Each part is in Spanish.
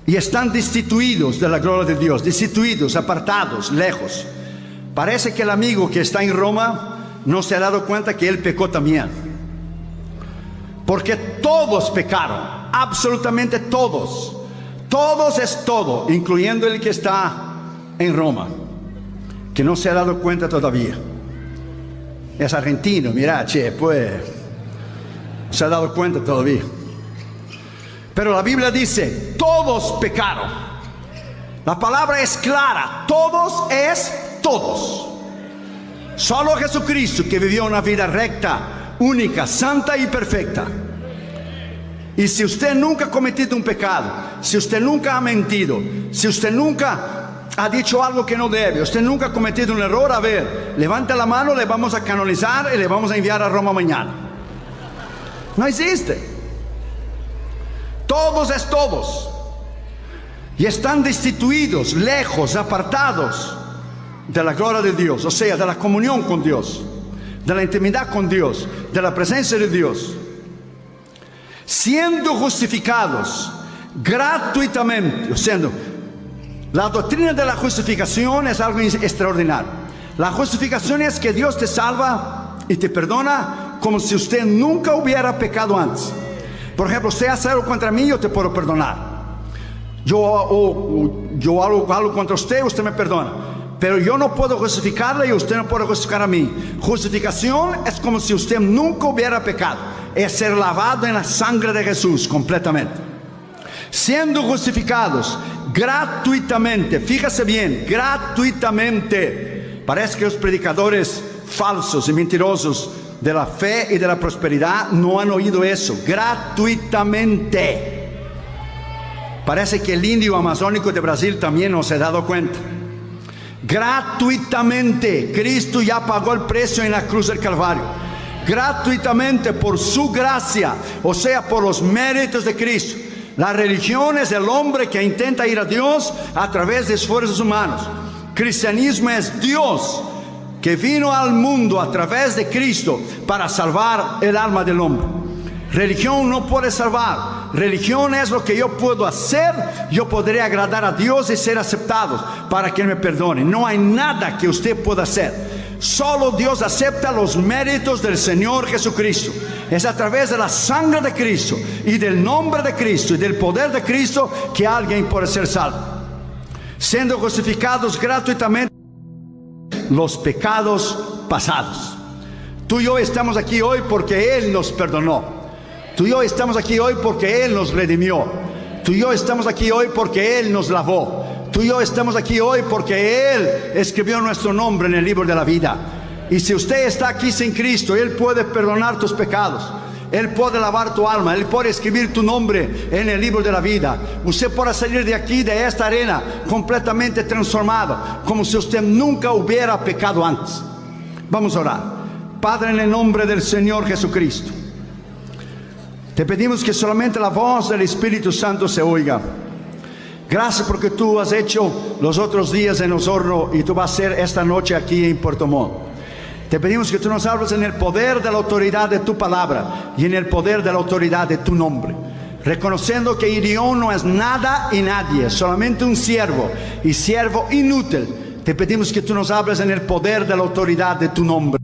y están destituidos de la gloria de Dios, destituidos, apartados, lejos. Parece que el amigo que está en Roma no se ha dado cuenta que él pecó también, porque todos pecaron, absolutamente todos. Todos es todo, incluyendo el que está en Roma, que no se ha dado cuenta todavía. Es argentino, mira, pues se ha dado cuenta todavía. Pero la Biblia dice, todos pecaron. La palabra es clara, todos es todos. Solo Jesucristo, que vivió una vida recta, única, santa y perfecta. Y si usted nunca ha cometido un pecado, si usted nunca ha mentido, si usted nunca ha dicho algo que no debe, usted nunca ha cometido un error, a ver, levante la mano, le vamos a canonizar y le vamos a enviar a Roma mañana. No existe. Todos es todos. Y están destituidos, lejos, apartados de la gloria de Dios, o sea, de la comunión con Dios, de la intimidad con Dios, de la presencia de Dios. Siendo justificados gratuitamente, o sea, la doctrina de la justificación es algo extraordinario. La justificación es que Dios te salva y te perdona como si usted nunca hubiera pecado antes. Por ejemplo, usted hace algo contra mí, yo te puedo perdonar. Yo hago algo contra usted, usted me perdona. Pero yo no puedo justificarle y usted no puede justificar a mí. Justificación es como si usted nunca hubiera pecado. Es ser lavado en la sangre de Jesús completamente. Siendo justificados gratuitamente, fíjese bien, gratuitamente. Parece que los predicadores falsos y mentirosos de la fe y de la prosperidad no han oído eso. Gratuitamente. Parece que el indio amazónico de Brasil también no se ha dado cuenta. Gratuitamente, Cristo ya pagó el precio en la cruz del Calvario. Gratuitamente, por su gracia, o sea, por los méritos de Cristo. La religión es el hombre que intenta ir a Dios a través de esfuerzos humanos. Cristianismo es Dios que vino al mundo a través de Cristo para salvar el alma del hombre. Religión no puede salvar. Religión es lo que yo puedo hacer. Yo podré agradar a Dios y ser aceptado para que Él me perdone. No hay nada que usted pueda hacer. Solo Dios acepta los méritos del Señor Jesucristo. Es a través de la sangre de Cristo y del nombre de Cristo y del poder de Cristo que alguien puede ser salvo. Siendo justificados gratuitamente los pecados pasados. Tú y yo estamos aquí hoy porque Él nos perdonó. Tú y yo estamos aquí hoy porque Él nos redimió. Tú y yo estamos aquí hoy porque Él nos lavó. Tú y yo estamos aquí hoy porque Él escribió nuestro nombre en el libro de la vida. Y si usted está aquí sin Cristo, Él puede perdonar tus pecados. Él puede lavar tu alma. Él puede escribir tu nombre en el libro de la vida. Usted puede salir de aquí, de esta arena, completamente transformado, como si usted nunca hubiera pecado antes. Vamos a orar. Padre, en el nombre del Señor Jesucristo, te pedimos que solamente la voz del Espíritu Santo se oiga. Gracias porque tú has hecho los otros días en Osorno y tú vas a hacer esta noche aquí en Puerto Montt. Te pedimos que tú nos hables en el poder de la autoridad de tu palabra y en el poder de la autoridad de tu nombre. Reconociendo que Irión no es nada y nadie, solamente un siervo y siervo inútil. Te pedimos que tú nos hables en el poder de la autoridad de tu nombre.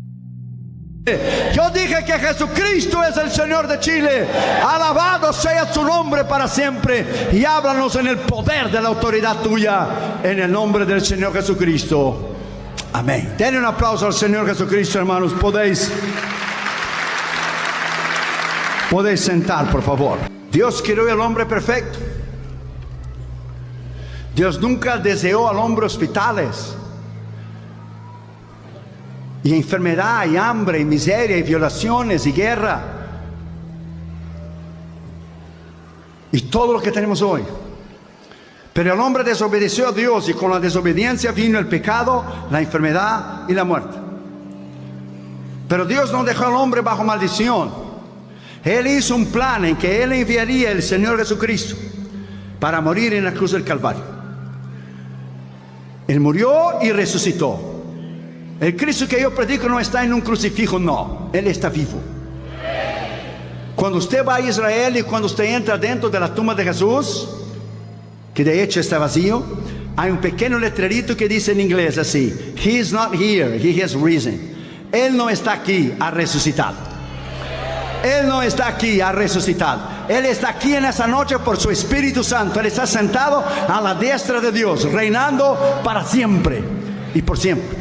Yo dije que Jesucristo es el Señor de Chile. Alabado sea su nombre para siempre. Y háblanos en el poder de la autoridad tuya, en el nombre del Señor Jesucristo. Amén. Denle un aplauso al Señor Jesucristo, hermanos. Podéis sentar, por favor. Dios creó al hombre perfecto. Dios nunca deseó al hombre hospitales y enfermedad, y hambre, y miseria, y violaciones, y guerra, y todo lo que tenemos hoy. Pero el hombre desobedeció a Dios, y con la desobediencia vino el pecado, la enfermedad y la muerte. Pero Dios no dejó al hombre bajo maldición. Él hizo un plan en que Él enviaría el Señor Jesucristo para morir en la cruz del Calvario. Él murió y resucitó. El Cristo que yo predico no está en un crucifijo, no. Él está vivo. Cuando usted va a Israel y cuando usted entra dentro de la tumba de Jesús, que de hecho está vacío, hay un pequeño letrerito que dice en inglés así: He is not here, he has risen. Él no está aquí, ha resucitado. Él no está aquí, ha resucitado. Él está aquí en esa noche por su Espíritu Santo. Él está sentado a la diestra de Dios, reinando para siempre y por siempre.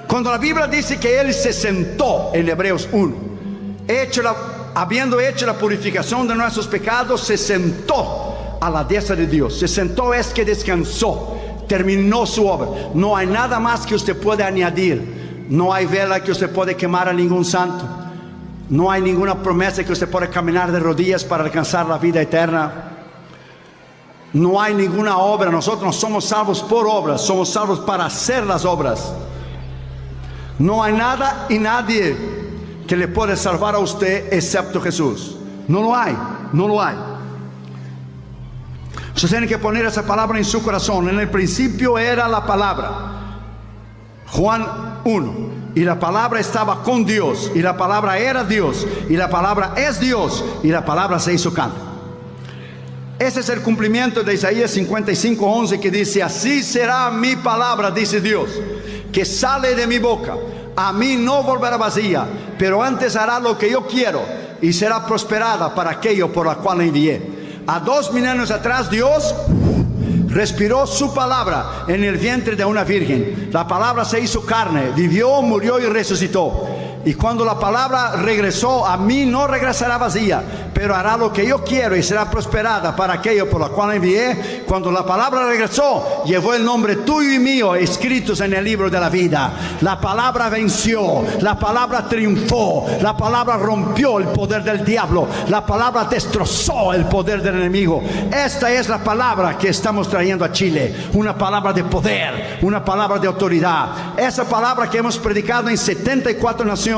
Cuando la Biblia dice que Él se sentó en Hebreos 1, habiendo hecho la purificación de nuestros pecados, se sentó a la diestra de Dios. Se sentó es que descansó, terminó su obra. No hay nada más que usted pueda añadir. No hay vela que usted puede quemar a ningún santo. No hay ninguna promesa que usted pueda caminar de rodillas para alcanzar la vida eterna. No hay ninguna obra. Nosotros no somos salvos por obras, somos salvos para hacer las obras. No hay nada y nadie que le puede salvar a usted excepto Jesús. No lo hay, no lo hay. Usted tiene que poner esa palabra en su corazón. En el principio era la palabra. Juan 1. Y la palabra estaba con Dios, y la palabra era Dios, y la palabra es Dios, y la palabra se hizo carne. Ese es el cumplimiento de Isaías 55:11, que dice: así será mi palabra, dice Dios, que sale de mi boca. A mí no volverá vacía, pero antes hará lo que yo quiero, y será prosperada para aquello por la cual la envié. A 2 milenios atrás Dios respiró su palabra en el vientre de una virgen. La palabra se hizo carne, vivió, murió y resucitó. Y cuando la palabra regresó, a mí no regresará vacía, pero hará lo que yo quiero y será prosperada para aquello por lo cual envié. Cuando la palabra regresó, llevó el nombre tuyo y mío escritos en el libro de la vida. La palabra venció, la palabra triunfó, la palabra rompió el poder del diablo, la palabra destrozó el poder del enemigo. Esta es la palabra que estamos trayendo a Chile, una palabra de poder, una palabra de autoridad. Esa palabra que hemos predicado en 74 naciones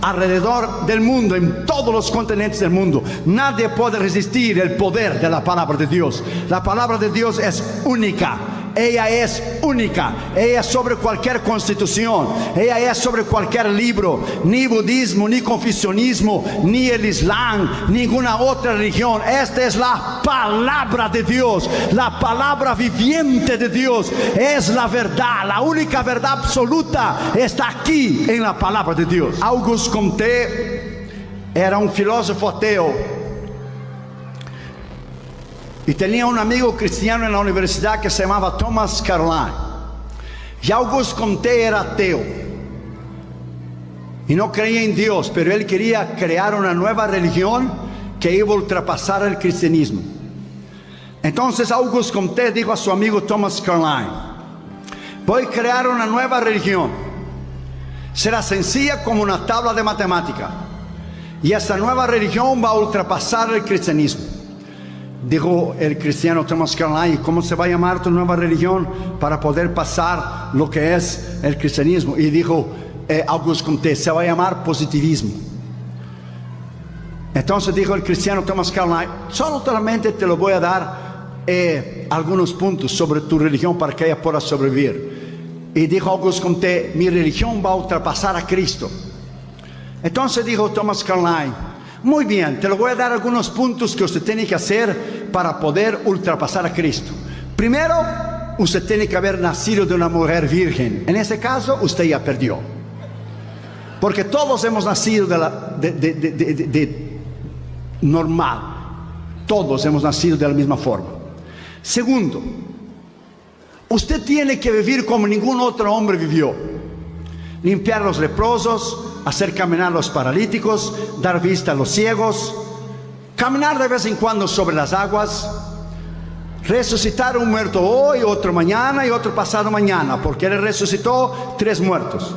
alrededor del mundo, en todos los continentes del mundo. Nadie puede resistir el poder de la palabra de Dios. La palabra de Dios es única. Ella es única. Ella es sobre cualquier constitución. Ella es sobre cualquier libro. Ni budismo, ni confucianismo, ni el islam, ninguna otra religión. Esta es la palabra de Dios, la palabra viviente de Dios. Es la verdad, la única verdad absoluta está aquí en la palabra de Dios. Auguste Comte era un filósofo ateo y tenía un amigo cristiano en la universidad que se llamaba Thomas Carlyle. Y Auguste Comte era ateo y no creía en Dios, pero él quería crear una nueva religión que iba a ultrapasar el cristianismo. Entonces Auguste Comte dijo a su amigo Thomas Carlyle: voy a crear una nueva religión. Será sencilla como una tabla de matemática, y esta nueva religión va a ultrapasar el cristianismo. Dijo el cristiano Thomas Carlyle: ¿cómo se va a llamar tu nueva religión para poder pasar lo que es el cristianismo? Y dijo Auguste Comte: se va a llamar positivismo. Entonces dijo el cristiano Thomas Carlyle: solamente te lo voy a dar algunos puntos sobre tu religión para que ella pueda sobrevivir. Y dijo Auguste Comte: mi religión va a ultrapasar a Cristo. Entonces dijo Thomas Carlyle: muy bien, te lo voy a dar algunos puntos que usted tiene que hacer para poder ultrapasar a Cristo. Primero, usted tiene que haber nacido de una mujer virgen. En ese caso, usted ya perdió, porque todos hemos nacido de normal. Todos hemos nacido de la misma forma. Segundo, usted tiene que vivir como ningún otro hombre vivió: limpiar a los leprosos, hacer caminar a los paralíticos, dar vista a los ciegos, caminar de vez en cuando sobre las aguas, resucitar un muerto hoy, otro mañana y otro pasado mañana, porque Él resucitó 3 muertos.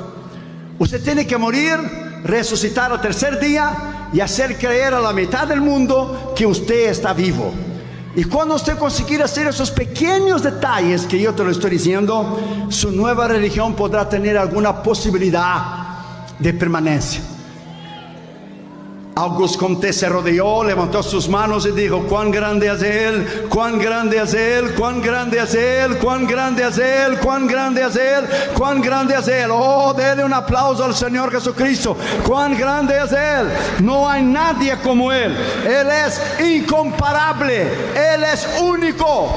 Usted tiene que morir, resucitar al tercer día y hacer creer a la mitad del mundo que usted está vivo. Y cuando usted consiga hacer esos pequeños detalles que yo te lo estoy diciendo, su nueva religión podrá tener alguna posibilidad de permanencia. Auguste Comte se rodeó, levantó sus manos y dijo: cuán grande es Él, cuán grande es Él, cuán grande es Él, cuán grande es Él, cuán grande es Él, cuán grande es Él. Oh, denle un aplauso al Señor Jesucristo. Cuán grande es Él. No hay nadie como Él. Él es incomparable, Él es único.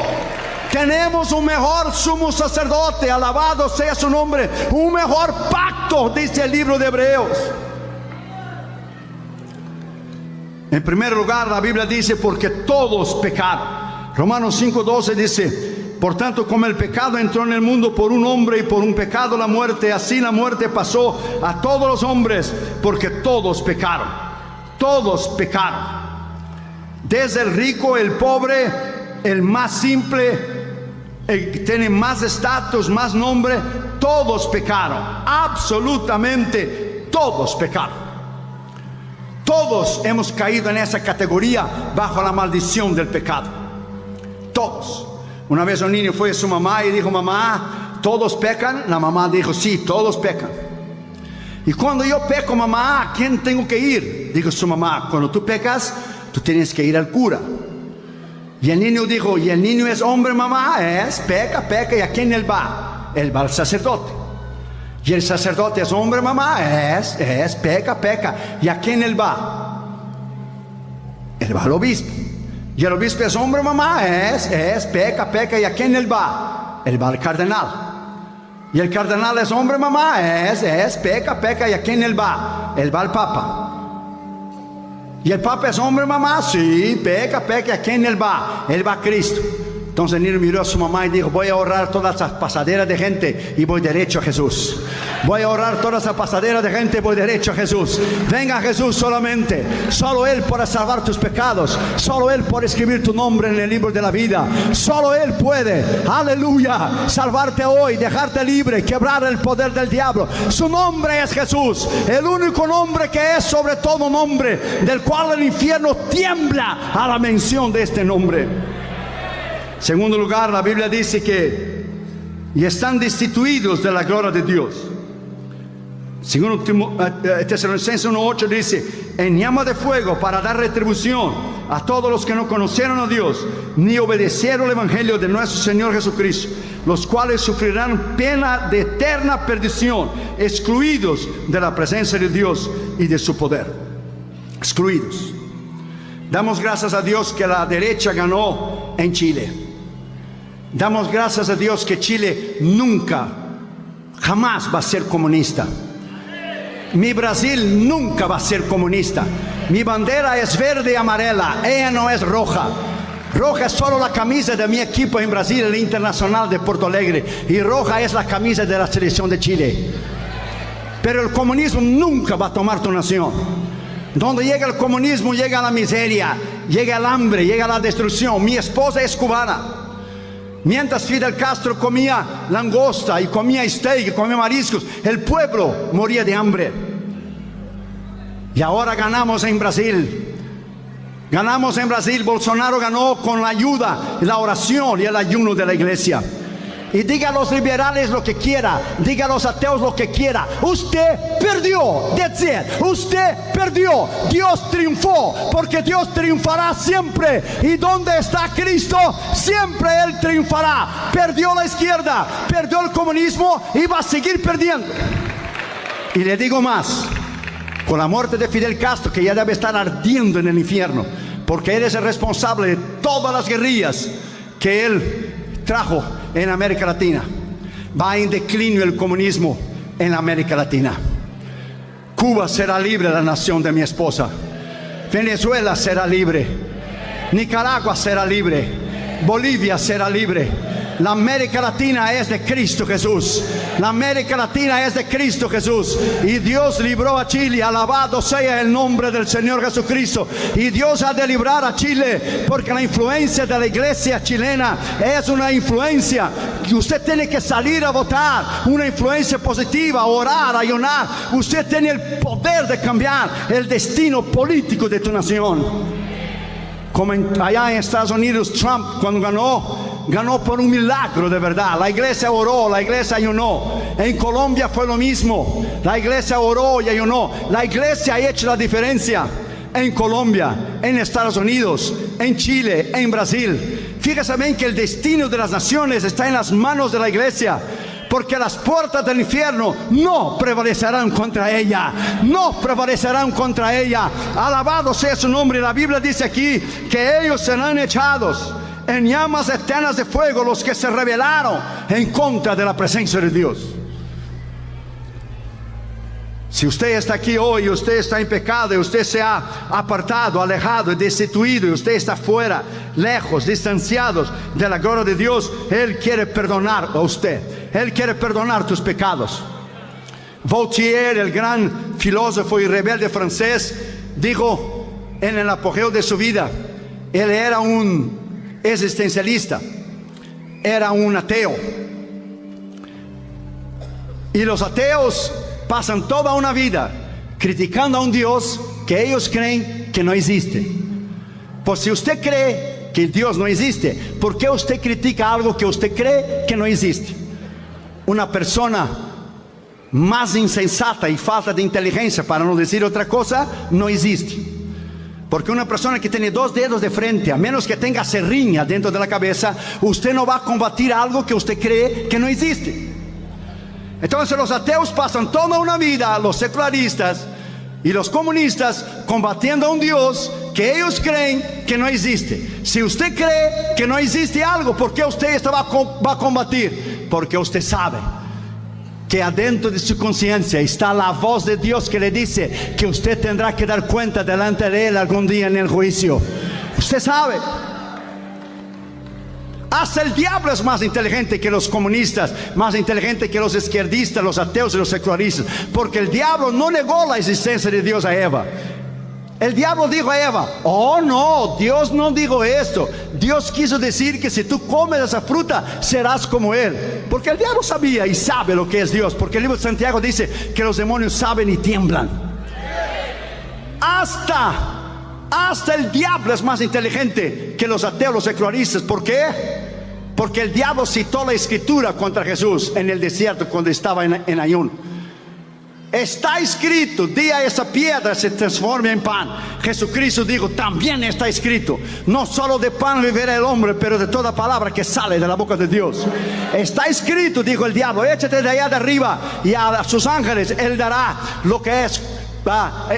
Tenemos un mejor sumo sacerdote, alabado sea su nombre, un mejor pacto, dice el libro de Hebreos. En primer lugar, la Biblia dice, porque todos pecaron. Romanos 5:12 dice, por tanto, como el pecado entró en el mundo por un hombre y por un pecado la muerte, así la muerte pasó a todos los hombres, porque todos pecaron. Todos pecaron. Desde el rico, el pobre, el más simple, el que tiene más estatus, más nombre, todos pecaron. Absolutamente todos pecaron. Todos hemos caído en esa categoría bajo la maldición del pecado. Todos. Una vez un niño fue a su mamá y dijo, mamá, ¿todos pecan? La mamá dijo, sí, todos pecan. Y cuando yo peco, mamá, ¿a quién tengo que ir? Dijo su mamá, cuando tú pecas, tú tienes que ir al cura. Y el niño dijo, ¿y el niño es hombre, mamá? Peca, ¿y a quién él va? Él va al sacerdote. Y el sacerdote es hombre, mamá, peca, ¿y a quién él va? Él va al obispo. Y el obispo es hombre, mamá, peca, ¿y a quién él va? Él va al cardenal. Y el cardenal es hombre, mamá, peca, ¿y a quién él va? Él va al papa. Y el papa es hombre, mamá, sí, peca, ¿y a quién él va? Él va a Cristo. Entonces el niño miró a su mamá y dijo, voy a ahorrar toda esa pasadera de gente y voy derecho a Jesús. Voy a ahorrar toda esa pasadera de gente y voy derecho a Jesús. Venga a Jesús solamente. Solo Él puede salvar tus pecados. Solo Él puede escribir tu nombre en el libro de la vida. Solo Él puede, aleluya, salvarte hoy, dejarte libre, quebrar el poder del diablo. Su nombre es Jesús, el único nombre que es sobre todo nombre, del cual el infierno tiembla a la mención de este nombre. Segundo lugar, la Biblia dice que y están destituidos de la gloria de Dios. Segundo Tesalonicenses 1:8 dice, en llama de fuego para dar retribución a todos los que no conocieron a Dios ni obedecieron el evangelio de nuestro Señor Jesucristo, los cuales sufrirán pena de eterna perdición, excluidos de la presencia de Dios y de su poder. Excluidos. Damos gracias a Dios que la derecha ganó en Chile. Damos gracias a Dios que Chile nunca, jamás va a ser comunista. Mi Brasil nunca va a ser comunista. Mi bandera es verde y amarela, ella no es roja. Roja es solo la camisa de mi equipo en Brasil, el Internacional de Porto Alegre. Y roja es la camisa de la selección de Chile. Pero el comunismo nunca va a tomar tu nación. Donde llega el comunismo, llega la miseria, llega el hambre, llega la destrucción. Mi esposa es cubana. Mientras Fidel Castro comía langosta y comía steak y comía mariscos, el pueblo moría de hambre. Y ahora ganamos en Brasil. Ganamos en Brasil. Bolsonaro ganó con la ayuda, la oración y el ayuno de la iglesia. Y diga a los liberales lo que quiera, diga a los ateos lo que quiera. Usted perdió, that's it. Usted perdió. Dios triunfó, porque Dios triunfará siempre. Y donde está Cristo, siempre Él triunfará. Perdió la izquierda, perdió el comunismo y va a seguir perdiendo. Y le digo más, con la muerte de Fidel Castro, que ya debe estar ardiendo en el infierno, porque él es el responsable de todas las guerrillas que él trajo en América Latina. Va en declinio el comunismo en América Latina. Cuba será libre, la nación de mi esposa. Venezuela será libre. Nicaragua será libre. Bolivia será libre. La América Latina es de Cristo Jesús. La América Latina es de Cristo Jesús. Y Dios libró a Chile. Alabado sea el nombre del Señor Jesucristo. Y Dios ha de librar a Chile, porque la influencia de la iglesia chilena es una influencia que usted tiene que salir a votar. Una influencia positiva, orar, ayunar. Usted tiene el poder de cambiar el destino político de tu nación. Como allá en Estados Unidos, Trump cuando ganó por un milagro de verdad. La iglesia oró, la iglesia ayunó. En Colombia fue lo mismo. La iglesia oró y ayunó. La iglesia ha hecho la diferencia en Colombia, en Estados Unidos, en Chile, en Brasil. Fíjese bien que el destino de las naciones está en las manos de la iglesia, porque las puertas del infierno no prevalecerán contra ella. No prevalecerán contra ella. Alabado sea su nombre. La Biblia dice aquí que ellos serán echados en llamas eternas de fuego los que se rebelaron en contra de la presencia de Dios. Si usted está aquí hoy, usted está en pecado, y usted se ha apartado, alejado, destituido, y usted está fuera, lejos, distanciados de la gloria de Dios, Él quiere perdonar a usted. Él quiere perdonar tus pecados. Voltaire, el gran filósofo y rebelde francés, dijo en el apogeo de su vida, él era un existencialista, era un ateo. Y los ateos pasan toda una vida criticando a un Dios que ellos creen que no existe. Pues si usted cree que Dios no existe, ¿por qué usted critica algo que usted cree que no existe? Una persona más insensata y falta de inteligencia, para no decir otra cosa, no existe. Porque una persona que tiene dos dedos de frente, a menos que tenga serriña dentro de la cabeza, usted no va a combatir algo que usted cree que no existe. Entonces los ateos pasan toda una vida, los secularistas y los comunistas, combatiendo a un Dios que ellos creen que no existe. Si usted cree que no existe algo, ¿por qué usted va a combatir? Porque usted sabe que adentro de su conciencia está la voz de Dios que le dice que usted tendrá que dar cuenta delante de Él algún día en el juicio. Usted sabe. Hasta el diablo es más inteligente que los comunistas, más inteligente que los izquierdistas, los ateos y los secularistas, porque el diablo no negó la existencia de Dios a Eva. El diablo dijo a Eva: oh no, Dios no dijo esto. Dios quiso decir que si tú comes esa fruta serás como Él. Porque el diablo sabía y sabe lo que es Dios, porque el libro de Santiago dice que los demonios saben y tiemblan. Hasta el diablo es más inteligente que los ateos, los secularistas. ¿Por qué? Porque el diablo citó la escritura contra Jesús en el desierto cuando estaba en ayuno. Está escrito: di a esa piedra se transforme en pan. Jesucristo dijo: también está escrito, no solo de pan vivirá el hombre, pero de toda palabra que sale de la boca de Dios. Está escrito, dijo el diablo, échate de allá de arriba, y a sus ángeles Él dará lo que es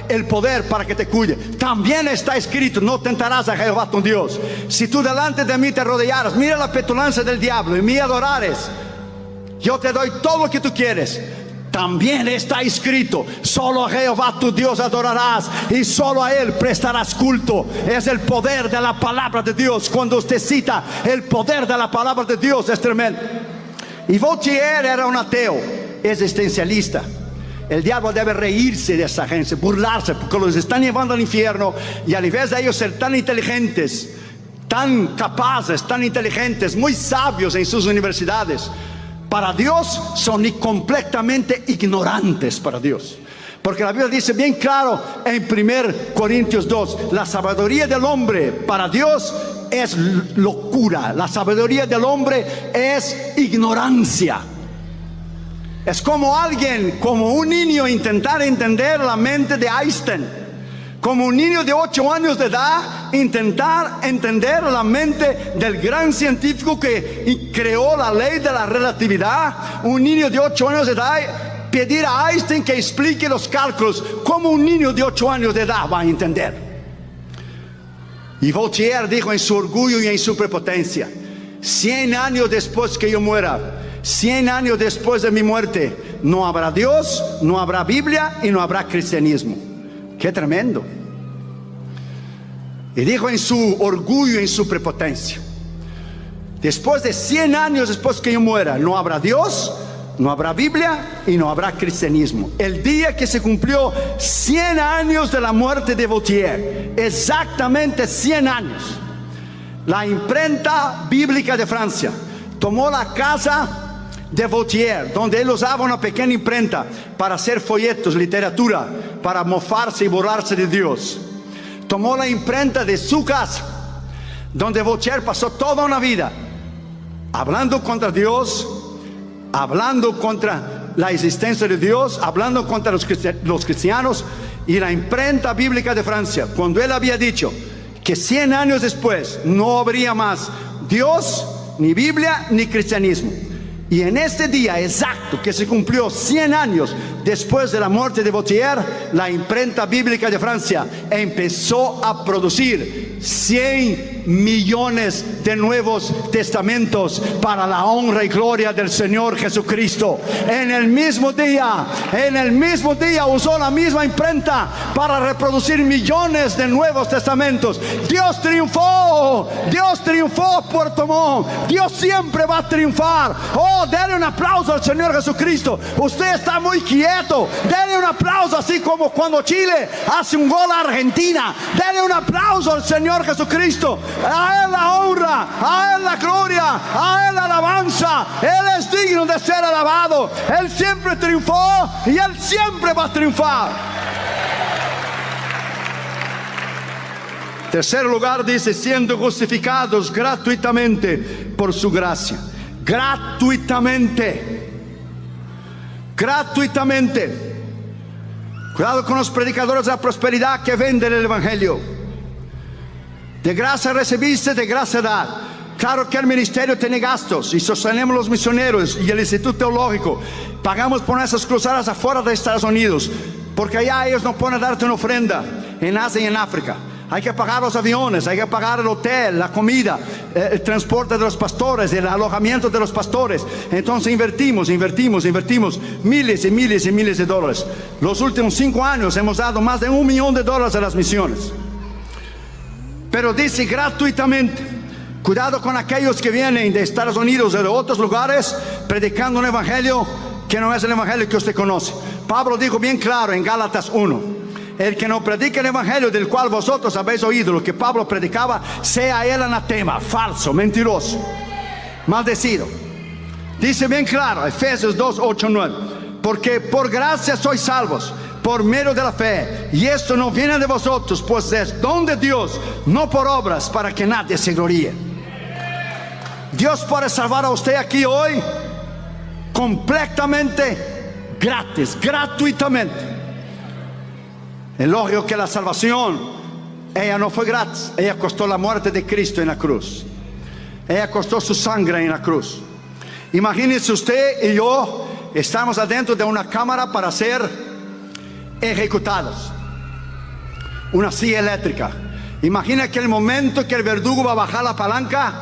el poder para que te cuide. También está escrito: no tentarás a Jehová tu Dios. Si tú delante de mí te rodearas, mira la petulancia del diablo, y me adorares, yo te doy todo lo que tú quieres. También está escrito: solo a Jehová tu Dios adorarás, y solo a Él prestarás culto. Es el poder de la palabra de Dios. Cuando usted cita el poder de la palabra de Dios, es tremendo. Y Voltaire era un ateo existencialista. El diablo debe reírse de esa gente, burlarse, porque los están llevando al infierno, y al invés de ellos ser tan inteligentes, tan capaces, tan inteligentes, muy sabios en sus universidades, para Dios son completamente ignorantes para Dios. Porque la Biblia dice bien claro en 1 Corintios 2, la sabiduría del hombre para Dios es locura. La sabiduría del hombre es ignorancia. Es como un niño intentar entender la mente de Einstein. Como un niño de 8 años de edad intentar entender la mente del gran científico que creó la ley de la relatividad. Un niño de 8 años de edad pedir a Einstein que explique los cálculos. Como un niño de 8 años de edad va a entender. Y Voltaire dijo en su orgullo y en su prepotencia: 100 años después que yo muera, 100 años después de mi muerte, no habrá Dios, no habrá Biblia y no habrá cristianismo. ¡Qué tremendo! Y dijo en su orgullo y en su prepotencia: después de 100 años después que yo muera, no habrá Dios, no habrá Biblia y no habrá cristianismo. El día que se cumplió 100 años de la muerte de Voltaire, exactamente 100 años, la imprenta bíblica de Francia tomó la casa de Voltaire, donde él usaba una pequeña imprenta para hacer folletos, literatura, para mofarse y burlarse de Dios. Tomó la imprenta de su casa, donde Voltaire pasó toda una vida hablando contra Dios, hablando contra la existencia de Dios, hablando contra los cristianos. Y la imprenta bíblica de Francia, cuando él había dicho que 100 años después no habría más Dios, ni Biblia, ni cristianismo, y en este día exacto pacto que se cumplió 100 años después de la muerte de Voltaire, la imprenta bíblica de Francia empezó a producir 100 millones de nuevos testamentos para la honra y gloria del Señor Jesucristo. En el mismo día usó la misma imprenta para reproducir millones de nuevos testamentos. Dios triunfó Puerto Montt. Dios siempre va a triunfar. Oh, denle un aplauso al Señor Jesucristo. Usted está muy quieto. Denle un aplauso, así como cuando Chile hace un gol a Argentina. Denle un aplauso al Señor Jesucristo. A Él la honra, a Él la gloria, a Él la alabanza. Él es digno de ser alabado. Él siempre triunfó y Él siempre va a triunfar. Tercer lugar dice, siendo justificados gratuitamente por su gracia. Gratuitamente. Cuidado con los predicadores de la prosperidad que venden el evangelio. De gracia recibiste, de gracia da. Claro que el ministerio tiene gastos y sostenemos los misioneros y el Instituto Teológico. Pagamos por esas cruzadas afuera de Estados Unidos, porque allá ellos no pueden darte una ofrenda, en Asia y en África. Hay que pagar los aviones, hay que pagar el hotel, la comida, el transporte de los pastores, el alojamiento de los pastores. Entonces invertimos miles y miles de dólares. Los últimos 5 años hemos dado más de $1 millón a las misiones. Pero dice gratuitamente. Cuidado con aquellos que vienen de Estados Unidos o de otros lugares predicando un evangelio que no es el evangelio que usted conoce. Pablo dijo bien claro en Gálatas 1. El que no predica el evangelio del cual vosotros habéis oído lo que Pablo predicaba, sea él anatema, falso, mentiroso, maldecido. Dice bien claro, Efesios 2, 8, 9. Porque por gracia sois salvos, por medio de la fe. Y esto no viene de vosotros, pues es don de Dios, no por obras, para que nadie se gloríe. Dios puede salvar a usted aquí hoy completamente gratis, gratuitamente. Es lógico que la salvación, ella no fue gratis. Ella costó la muerte de Cristo en la cruz. Ella costó su sangre en la cruz. Imagínense usted y yo, estamos adentro de una cámara para ser ejecutados. Una silla eléctrica. Imagina que el momento que el verdugo va a bajar la palanca,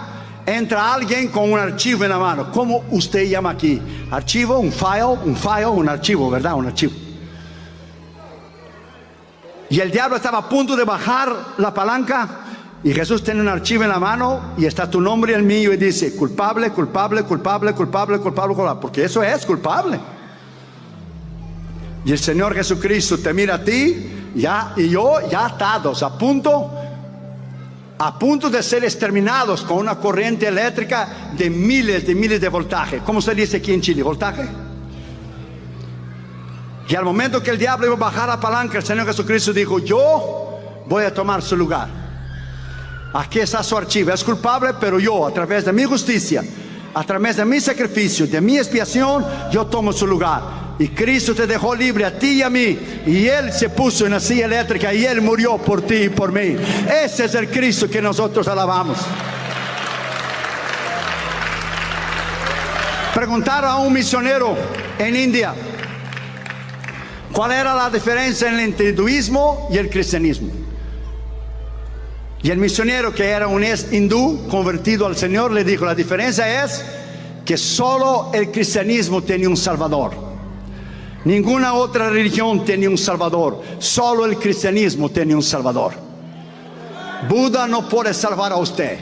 entra alguien con un archivo en la mano. ¿Cómo usted llama aquí? Archivo, un archivo, ¿verdad? Un archivo. Y el diablo estaba a punto de bajar la palanca y Jesús tiene un archivo en la mano y está tu nombre y el mío y dice culpable, porque eso es culpable. Y el Señor Jesucristo te mira a ti y yo ya atados, a punto de ser exterminados con una corriente eléctrica de miles de voltaje. ¿Cómo se dice aquí en Chile? ¿Voltaje? Y al momento que el diablo iba a bajar la palanca, el Señor Jesucristo dijo, yo voy a tomar su lugar. Aquí está su archivo, es culpable, pero yo, a través de mi justicia, a través de mi sacrificio, de mi expiación, yo tomo su lugar. Y Cristo te dejó libre a ti y a mí, y Él se puso en la silla eléctrica y Él murió por ti y por mí. Ese es el Cristo que nosotros alabamos. Preguntaron a un misionero en India cuál era la diferencia entre el hinduismo y el cristianismo. Y el misionero, que era un hindú convertido al Señor, le dijo, la diferencia es que solo el cristianismo tiene un salvador. Ninguna otra religión tiene un salvador. Solo el cristianismo tiene un salvador. Buda no puede salvar a usted.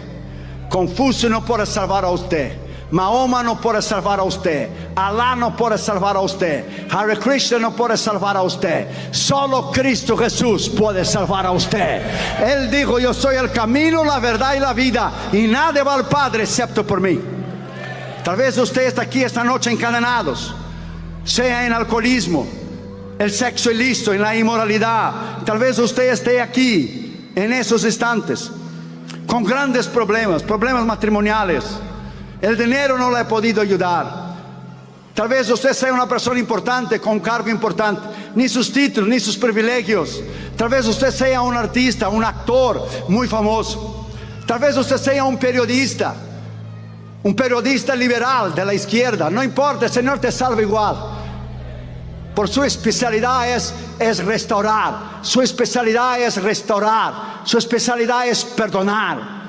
Confucio no puede salvar a usted. Mahoma no puede salvar a usted. Alá no puede salvar a usted. Hare Krishna no puede salvar a usted. Solo Cristo Jesús puede salvar a usted. Él dijo, yo soy el camino, la verdad y la vida, y nadie va al Padre excepto por mí. Tal vez usted está aquí esta noche encadenados, sea en alcoholismo, el sexo ilícito, en la inmoralidad. Tal vez usted esté aquí en esos instantes con grandes problemas matrimoniales. El dinero no le ha podido ayudar. Tal vez usted sea una persona importante, con un cargo importante, ni sus títulos, ni sus privilegios. Tal vez usted sea un artista, un actor muy famoso. Tal vez usted sea un periodista un periodista liberal de la izquierda, no importa, el Señor te salva igual. Por su especialidad es restaurar, su especialidad es restaurar, su especialidad es perdonar.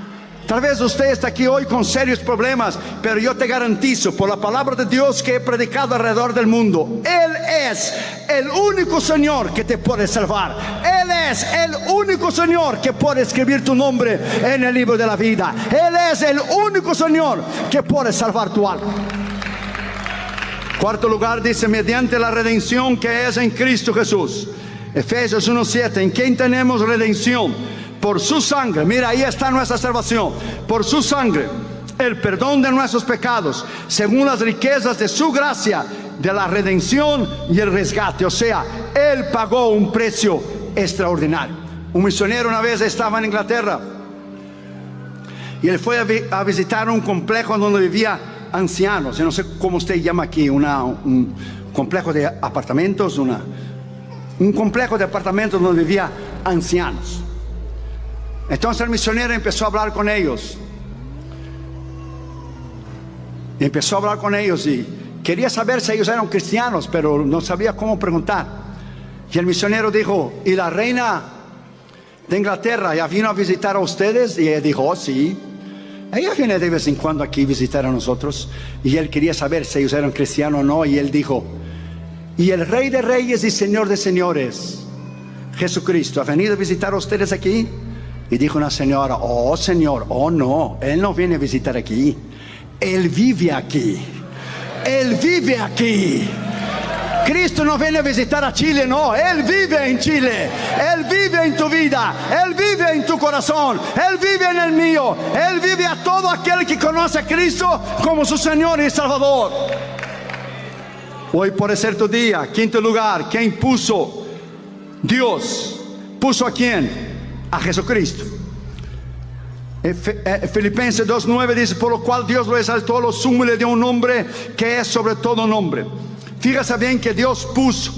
Tal vez usted está aquí hoy con serios problemas, pero yo te garantizo por la palabra de Dios que he predicado alrededor del mundo, Él es el único Señor que te puede salvar. Él es el único Señor que puede escribir tu nombre en el libro de la vida. Él es el único Señor que puede salvar tu alma. Cuarto lugar dice, mediante la redención que es en Cristo Jesús. Efesios 1:7, ¿en quién tenemos redención? Por su sangre, mira, ahí está nuestra salvación. Por su sangre, el perdón de nuestros pecados, según las riquezas de su gracia, de la redención y el rescate. O sea, Él pagó un precio extraordinario. Un misionero una vez estaba en Inglaterra y él fue a visitar un complejo donde vivía ancianos. Yo no sé cómo usted llama aquí, un complejo de apartamentos, un complejo de apartamentos donde vivía ancianos. Entonces el misionero empezó a hablar con ellos. Y quería saber si ellos eran cristianos, pero no sabía cómo preguntar. Y el misionero dijo, ¿y la reina de Inglaterra ya vino a visitar a ustedes? Y él dijo, oh, sí. Ella viene de vez en cuando aquí a visitar a nosotros. Y él quería saber si ellos eran cristianos o no. Y él dijo, ¿y el Rey de Reyes y Señor de Señores, Jesucristo, ha venido a visitar a ustedes aquí? Y dijo una señora, oh Señor, oh no, Él no viene a visitar aquí, Él vive aquí. Él vive aquí. Cristo no viene a visitar a Chile, no, Él vive en Chile. Él vive en tu vida, Él vive en tu corazón, Él vive en el mío. Él vive a todo aquel que conoce a Cristo como su Señor y Salvador. Hoy puede ser tu día. Quinto lugar, ¿quién puso? Dios. ¿Puso a quién? A Jesucristo. Filipenses 2:9 dice, por lo cual Dios lo exaltó, lo sumo, y le dio un nombre que es sobre todo nombre. Fíjese bien que Dios puso.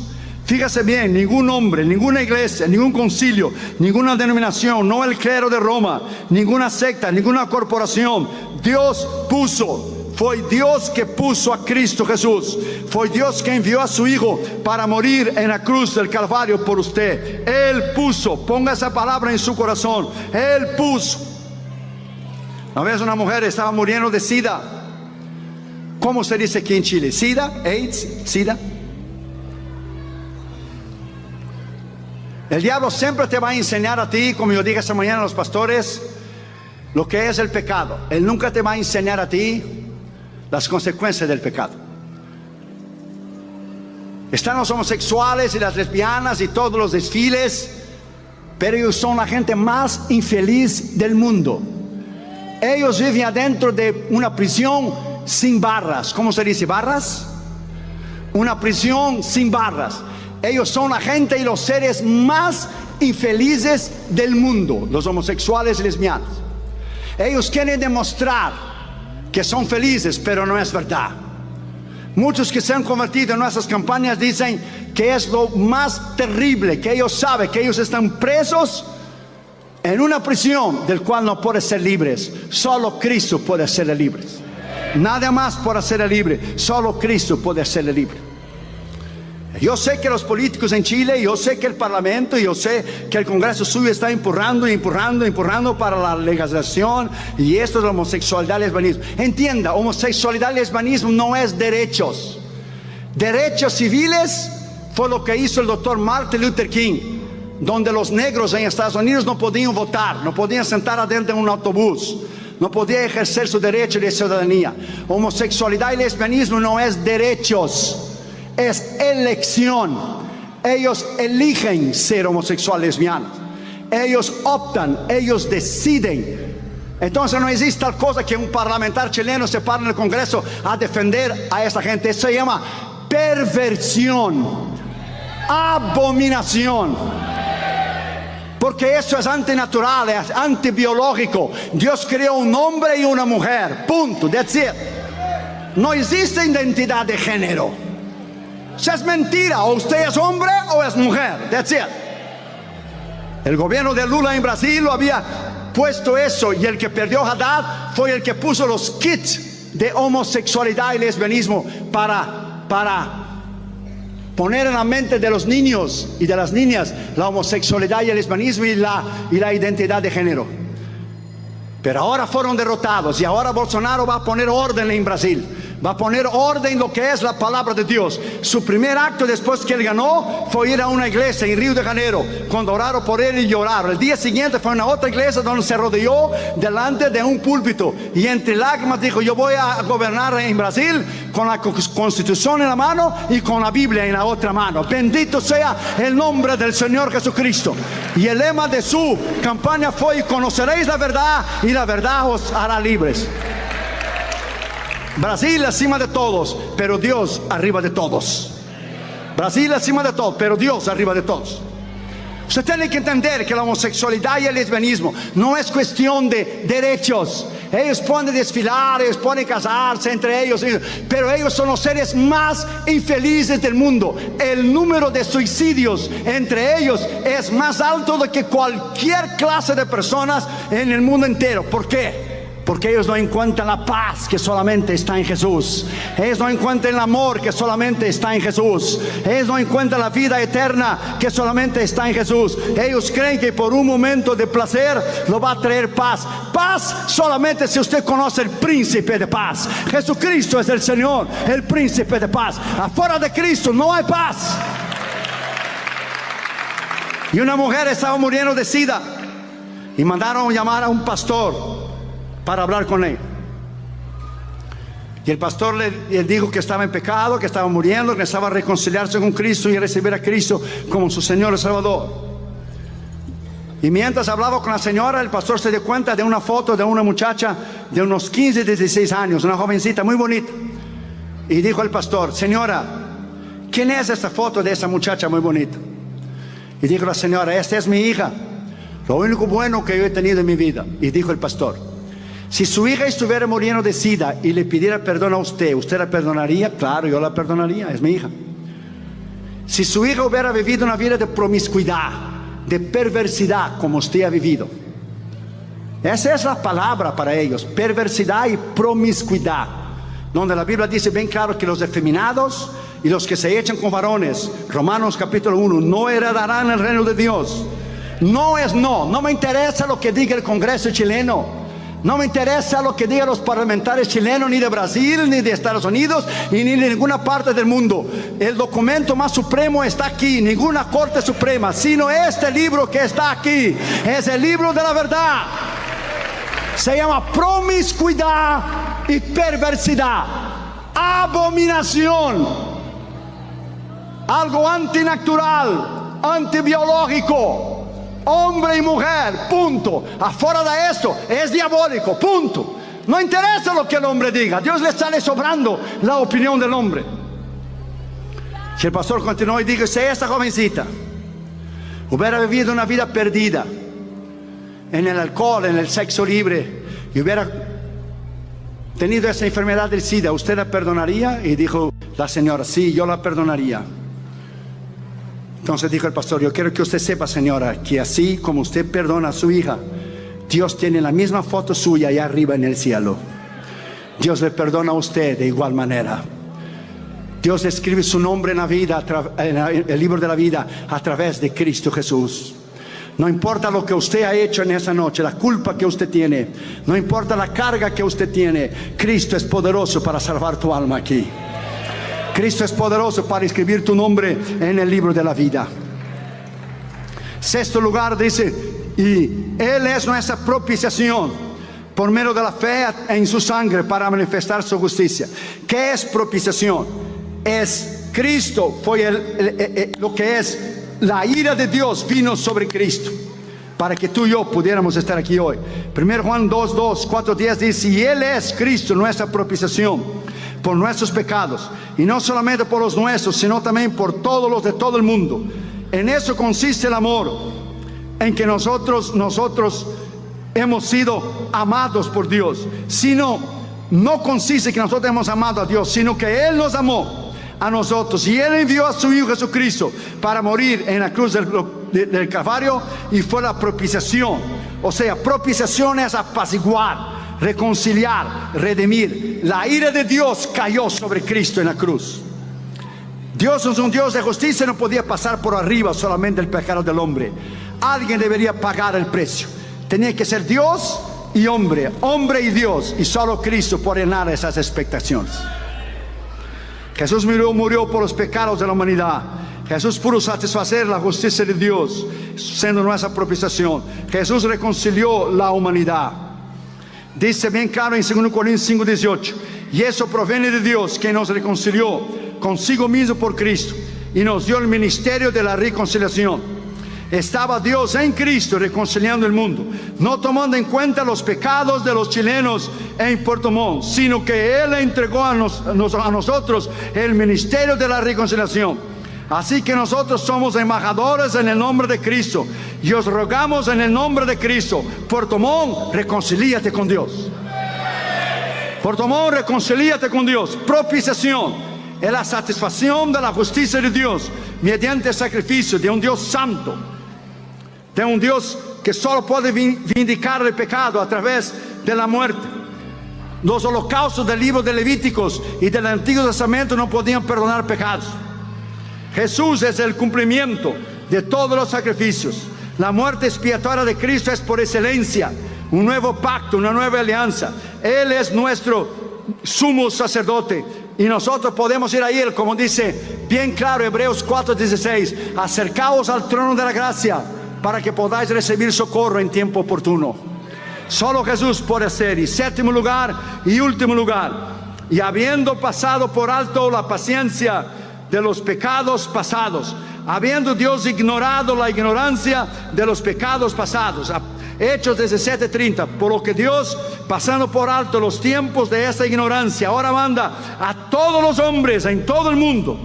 Fíjese bien, ningún hombre, ninguna iglesia, ningún concilio, ninguna denominación, no el clero de Roma, ninguna secta, ninguna corporación. Dios puso. Fue Dios que puso a Cristo Jesús. Fue Dios que envió a su Hijo para morir en la cruz del Calvario por usted. Él puso, ponga esa palabra en su corazón. Él puso. Una vez una mujer estaba muriendo de SIDA. ¿Cómo se dice aquí en Chile? ¿SIDA? ¿AIDS? ¿SIDA? El diablo siempre te va a enseñar a ti, como yo dije esta mañana a los pastores, lo que es el pecado. Él nunca te va a enseñar a ti las consecuencias del pecado. Están los homosexuales y las lesbianas y todos los desfiles, pero ellos son la gente más infeliz del mundo. Ellos viven adentro de una prisión sin barras. ¿Cómo se dice? ¿Barras? Una prisión sin barras. Ellos son la gente y los seres más infelices del mundo, los homosexuales y lesbianas. Ellos quieren demostrar que son felices, pero no es verdad. Muchos que se han convertido en nuestras campañas dicen que es lo más terrible, que ellos saben que ellos están presos en una prisión del cual no pueden ser libres. Solo Cristo puede hacerle libres. Nada más puede hacerle libre. Solo Cristo puede hacerle libre. Yo sé que los políticos en Chile, yo sé que el Parlamento, yo sé que el Congreso suyo está empujando para la legalización y esto de la homosexualidad y lesbianismo. Entienda, homosexualidad y lesbianismo no es derechos. Derechos civiles fue lo que hizo el doctor Martin Luther King, donde los negros en Estados Unidos no podían votar, no podían sentar adentro de un autobús, no podían ejercer su derecho de ciudadanía. Homosexualidad y lesbianismo no es derechos, es elección. Ellos eligen ser homosexuales, lesbianas. Ellos optan, ellos deciden. Entonces no existe tal cosa que un parlamentar chileno se pare en el Congreso a defender a esta gente. Eso se llama perversión, abominación. Porque eso es antinatural, es antibiológico. Dios creó un hombre y una mujer, punto, that's it. No existe identidad de género. Eso es mentira, o usted es hombre o es mujer, that's it. El gobierno de Lula en Brasil lo había puesto eso, y el que perdió Haddad fue el que puso los kits de homosexualidad y lesbianismo para poner en la mente de los niños y de las niñas la homosexualidad y el lesbianismo y la identidad de género. Pero ahora fueron derrotados y ahora Bolsonaro va a poner orden en Brasil. Va a poner orden en lo que es la palabra de Dios. Su primer acto después que él ganó fue ir a una iglesia en Río de Janeiro, cuando oraron por él y lloraron. El día siguiente fue a una otra iglesia donde se rodeó delante de un púlpito y entre lágrimas dijo: yo voy a gobernar en Brasil con la constitución en la mano y con la Biblia en la otra mano. Bendito sea el nombre del Señor Jesucristo. Y el lema de su campaña fue: y conoceréis la verdad y la verdad os hará libres. Brasil encima de todos, pero Dios arriba de todos. Brasil encima de todos, pero Dios arriba de todos. Usted tiene que entender que la homosexualidad y el lesbianismo no es cuestión de derechos. Ellos pueden desfilar, ellos pueden casarse entre ellos, pero ellos son los seres más infelices del mundo. El número de suicidios entre ellos es más alto de que cualquier clase de personas en el mundo entero. ¿Por qué? Porque ellos no encuentran la paz que solamente está en Jesús. Ellos no encuentran el amor que solamente está en Jesús. Ellos no encuentran la vida eterna que solamente está en Jesús. Ellos creen que por un momento de placer lo va a traer paz. Paz solamente si usted conoce el príncipe de paz. Jesucristo es el Señor, el príncipe de paz. Afuera de Cristo no hay paz. Y una mujer estaba muriendo de SIDA y mandaron llamar a un pastor para hablar con él. Y el pastor le dijo que estaba en pecado, que estaba muriendo, que necesitaba reconciliarse con Cristo y recibir a Cristo como su Señor y Salvador. Y mientras hablaba con la señora, el pastor se dio cuenta de una foto de una muchacha de unos 15, 16 años, una jovencita muy bonita. Y dijo el pastor: señora, ¿quién es esta foto de esa muchacha muy bonita? Y dijo la señora: esta es mi hija, lo único bueno que yo he tenido en mi vida. Y dijo el pastor: si su hija estuviera muriendo de SIDA y le pidiera perdón a usted, ¿usted la perdonaría? Claro, yo la perdonaría, es mi hija. Si su hija hubiera vivido una vida de promiscuidad, de perversidad, como usted ha vivido, esa es la palabra para ellos: perversidad y promiscuidad, donde la Biblia dice bien claro que los efeminados y los que se echan con varones, Romanos capítulo 1, no heredarán el reino de Dios. No es no me interesa lo que diga el Congreso chileno. No me interesa lo que digan los parlamentarios chilenos, ni de Brasil, ni de Estados Unidos, ni de ninguna parte del mundo. El documento más supremo está aquí, ninguna corte suprema, sino este libro que está aquí. Es el libro de la verdad. Se llama promiscuidad y perversidad, abominación, algo antinatural, antibiológico. Hombre y mujer, punto. Afuera de esto es diabólico, punto. No interesa lo que el hombre diga, Dios le sale sobrando la opinión del hombre. Si el pastor continuó y dijo: si esta jovencita hubiera vivido una vida perdida en el alcohol, en el sexo libre, y hubiera tenido esa enfermedad del SIDA, ¿usted la perdonaría? Y dijo la señora: sí, yo la perdonaría. Entonces dijo el pastor: yo quiero que usted sepa, señora, que así como usted perdona a su hija, Dios tiene la misma foto suya allá arriba en el cielo. Dios le perdona a usted de igual manera. Dios escribe su nombre en la vida, en el libro de la vida, a través de Cristo Jesús. No importa lo que usted ha hecho en esa noche, la culpa que usted tiene, no importa la carga que usted tiene, Cristo es poderoso para salvar tu alma aquí. Cristo es poderoso para escribir tu nombre en el libro de la vida. Sexto lugar dice: y Él es nuestra propiciación por medio de la fe en su sangre para manifestar su justicia. ¿Qué es propiciación? Es Cristo, fue lo que es la ira de Dios vino sobre Cristo para que tú y yo pudiéramos estar aquí hoy. 1 Juan 2:2, 4:10 dice: y Él es Cristo nuestra propiciación por nuestros pecados, y no solamente por los nuestros, sino también por todos los de todo el mundo. En eso consiste el amor, en que nosotros hemos sido amados por Dios. Sino, no consiste que nosotros hemos amado a Dios, sino que Él nos amó a nosotros, y Él envió a su Hijo Jesucristo para morir en la cruz del Calvario, y fue la propiciación. O sea, propiciación es apaciguar, reconciliar, redimir. La ira de Dios cayó sobre Cristo en la cruz. Dios es un Dios de justicia, no podía pasar por arriba solamente el pecado del hombre. Alguien debería pagar el precio. Tenía que ser Dios y hombre, hombre y Dios, y solo Cristo puede llenar esas expectaciones. Jesús murió por los pecados de la humanidad. Jesús pudo satisfacer la justicia de Dios, siendo nuestra propiciación. Jesús reconcilió la humanidad. Dice bien claro en 2 Corintios 5:18, y eso proviene de Dios, que nos reconcilió consigo mismo por Cristo y nos dio el ministerio de la reconciliación. Estaba Dios en Cristo reconciliando el mundo, no tomando en cuenta los pecados de los chilenos en Puerto Montt, sino que Él entregó a nosotros el ministerio de la reconciliación. Así que nosotros somos embajadores en el nombre de Cristo, y os rogamos en el nombre de Cristo: Puerto Montt, reconcilíate con Dios. Puerto Montt, reconcilíate con Dios. Propiciación es la satisfacción de la justicia de Dios mediante el sacrificio de un Dios santo, de un Dios que solo puede vindicar el pecado a través de la muerte. Los holocaustos del libro de Levíticos y del Antiguo Testamento no podían perdonar pecados. Jesús es el cumplimiento de todos los sacrificios. La muerte expiatoria de Cristo es por excelencia un nuevo pacto, una nueva alianza. Él es nuestro sumo sacerdote y nosotros podemos ir a Él, como dice bien claro Hebreos 4:16: acercaos al trono de la gracia para que podáis recibir socorro en tiempo oportuno. Solo Jesús puede hacer. Y séptimo lugar y último lugar, y habiendo pasado por alto la paciencia de los pecados pasados, habiendo Dios ignorado la ignorancia de los pecados pasados. Hechos 17:30, por lo que Dios, pasando por alto los tiempos de esa ignorancia, ahora manda a todos los hombres en todo el mundo,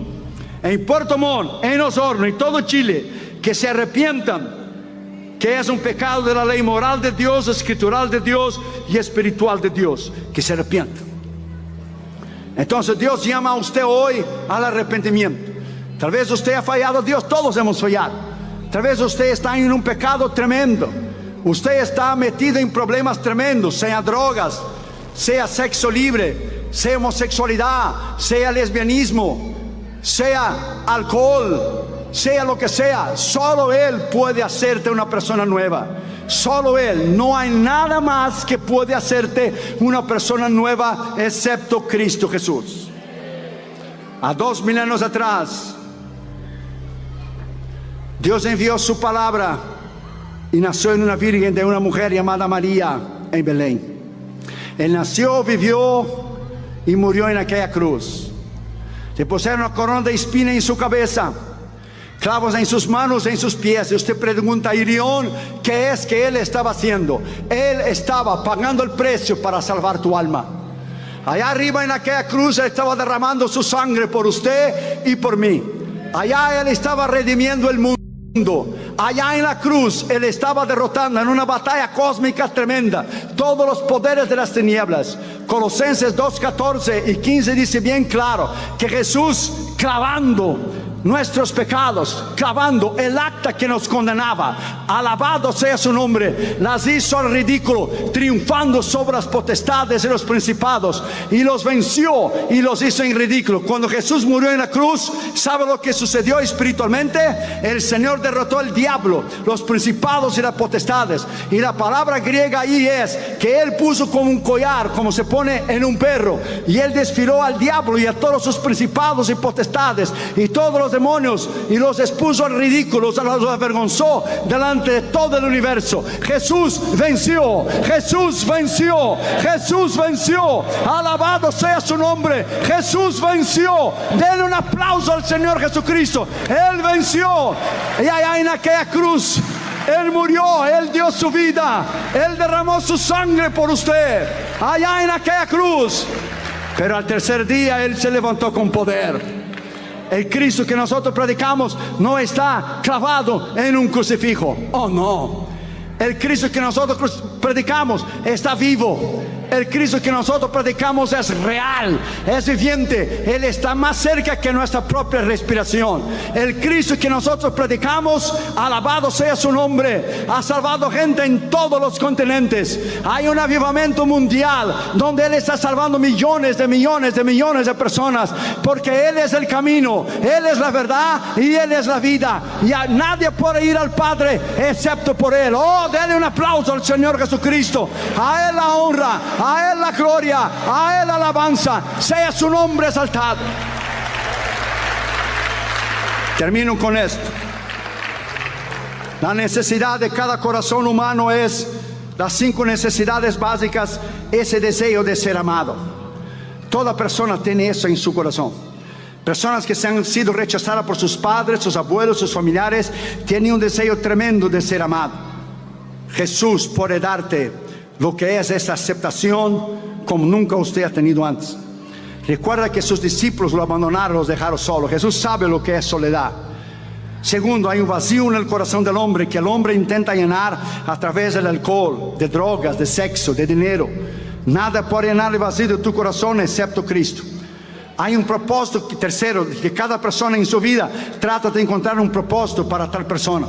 en Puerto Montt, en Osorno, en todo Chile, que se arrepientan, que es un pecado de la ley moral de Dios, escritural de Dios y espiritual de Dios, que se arrepientan. Entonces Dios llama a usted hoy al arrepentimiento. Tal vez usted ha fallado a Dios, todos hemos fallado. Tal vez usted está en un pecado tremendo. Usted está metido en problemas tremendos, sea drogas, sea sexo libre, sea homosexualidad, sea lesbianismo, sea alcohol, sea lo que sea. Solo Él puede hacerte una persona nueva. Solo Él. No hay nada más que puede hacerte una persona nueva excepto Cristo Jesús. A 2000 años atrás, Dios envió su palabra y nació en una virgen de una mujer llamada María en Belén. Él nació, vivió y murió en aquella cruz. Le pusieron una corona de espina en su cabeza, clavos en sus manos, en sus pies. Y usted pregunta: Irión, ¿qué es que Él estaba haciendo? Él estaba pagando el precio para salvar tu alma. Allá arriba en aquella cruz Él estaba derramando su sangre por usted y por mí. Allá Él estaba redimiendo el mundo. Allá en la cruz Él estaba derrotando en una batalla cósmica tremenda todos los poderes de las tinieblas. Colosenses 2:14 y 15 dice bien claro que Jesús, clavando nuestros pecados, clavando el acta que nos condenaba, alabado sea su nombre, las hizo al ridículo, triunfando sobre las potestades y los principados, y los venció y los hizo en ridículo. Cuando Jesús murió en la cruz, ¿sabe lo que sucedió espiritualmente? El Señor derrotó al diablo, los principados y las potestades. Y la palabra griega ahí es que Él puso como un collar, como se pone en un perro, y Él desfiló al diablo y a todos sus principados y potestades y todos los demonios, y los expuso al ridículo, los avergonzó delante de todo el universo. Jesús venció, Jesús venció, Jesús venció. Alabado sea su nombre. Jesús venció. Denle un aplauso al Señor Jesucristo. Él venció. Y allá en aquella cruz Él murió, Él dio su vida, Él derramó su sangre por usted allá en aquella cruz. Pero al tercer día Él se levantó con poder. El Cristo que nosotros predicamos no está clavado en un crucifijo. Oh no. El Cristo que nosotros predicamos está vivo. El Cristo que nosotros predicamos es real, es viviente. Él está más cerca que nuestra propia respiración. El Cristo que nosotros predicamos, alabado sea su nombre, ha salvado gente en todos los continentes. Hay un avivamiento mundial donde Él está salvando millones de personas, porque Él es el camino, Él es la verdad y Él es la vida. Y nadie puede ir al Padre excepto por Él. Oh, denle un aplauso al Señor Jesucristo. A Él la honra, a Él la gloria, a Él la alabanza, sea su nombre exaltado. Termino con esto. La necesidad de cada corazón humano es las 5 necesidades básicas, ese deseo de ser amado. Toda persona tiene eso en su corazón. Personas que se han sido rechazadas por sus padres, sus abuelos, sus familiares, tienen un deseo tremendo de ser amado. Jesús puede darte lo que es esa aceptación como nunca usted ha tenido antes. Recuerda que sus discípulos lo abandonaron, los dejaron solo. Jesús sabe lo que es soledad. Segundo, hay un vacío en el corazón del hombre que el hombre intenta llenar a través del alcohol, de drogas, de sexo, de dinero. Nada puede llenar el vacío de tu corazón excepto Cristo. Hay un propósito. Tercero, que cada persona en su vida trata de encontrar un propósito para tal persona.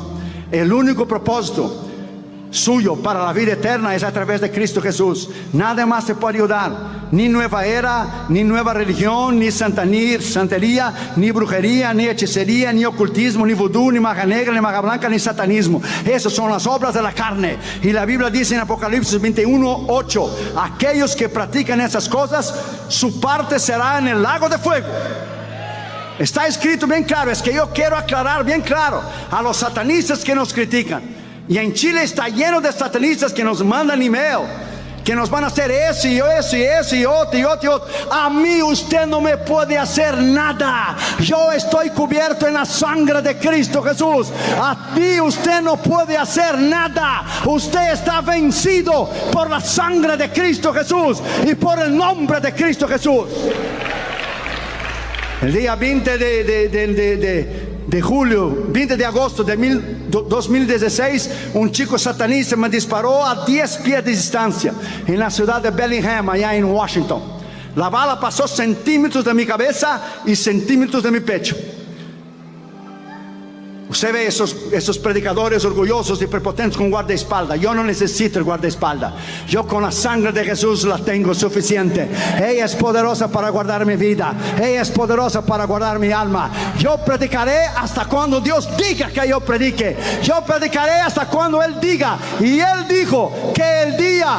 El único propósito suyo para la vida eterna es a través de Cristo Jesús. Nada más te puede ayudar. Ni nueva era, ni nueva religión, ni santería, ni brujería, ni hechicería, ni ocultismo, ni vudú, ni magia negra, ni magia blanca, ni satanismo. Esas son las obras de la carne. Y la Biblia dice en Apocalipsis 21:8: aquellos que practican esas cosas, su parte será en el lago de fuego. Está escrito bien claro. Es que yo quiero aclarar bien claro a los satanistas que nos critican. Y en Chile está lleno de satanistas que nos mandan email, que nos van a hacer eso y eso y eso y otro y otro y otro. A mí usted no me puede hacer nada. Yo estoy cubierto en la sangre de Cristo Jesús. A ti usted no puede hacer nada. Usted está vencido por la sangre de Cristo Jesús y por el nombre de Cristo Jesús. El día 20 de julio, 20 de agosto de 2016, un chico satanista me disparó a 10 pies de distancia en la ciudad de Bellingham, allá en Washington. La bala pasó centímetros de mi cabeza y centímetros de mi pecho. Usted ve esos predicadores orgullosos y prepotentes con guardaespaldas. Yo no necesito el guardaespaldas. Yo con la sangre de Jesús la tengo suficiente. Ella es poderosa para guardar mi vida. Ella es poderosa para guardar mi alma. Yo predicaré hasta cuando Dios diga que yo predique. Yo predicaré hasta cuando Él diga. Y Él dijo que el día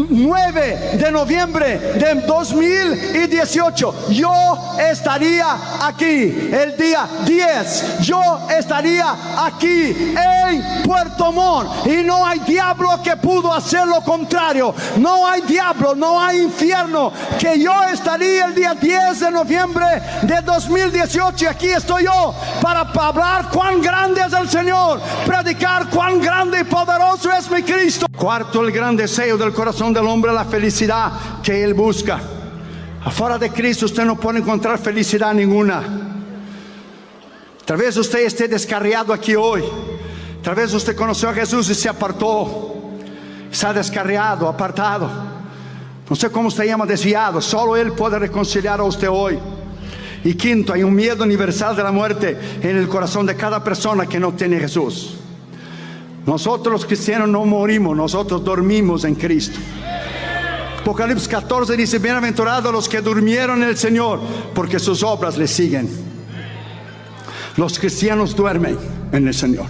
9 de noviembre de 2018 yo estaría aquí. El día 10 yo estaría aquí en Puerto Montt. Y no hay diablo que pudo hacer lo contrario. No hay diablo, no hay infierno, que yo estaría el día 10 de noviembre de 2018. Y aquí estoy yo para hablar cuán grande es el Señor, predicar cuán grande y poderoso es mi Cristo. Cuarto, el gran deseo del corazón del hombre, la felicidad que él busca. Afuera de Cristo usted no puede encontrar felicidad ninguna. Tal vez usted esté descarriado aquí hoy. Tal vez usted conoció a Jesús y se apartó. Está descarriado, apartado. No sé cómo se llama, desviado. Solo Él puede reconciliar a usted hoy. Y quinto, hay un miedo universal de la muerte en el corazón de cada persona que no tiene Jesús. Nosotros los cristianos no morimos, nosotros dormimos en Cristo. Apocalipsis 14 dice: bienaventurados los que durmieron en el Señor, porque sus obras le siguen. Los cristianos duermen en el Señor.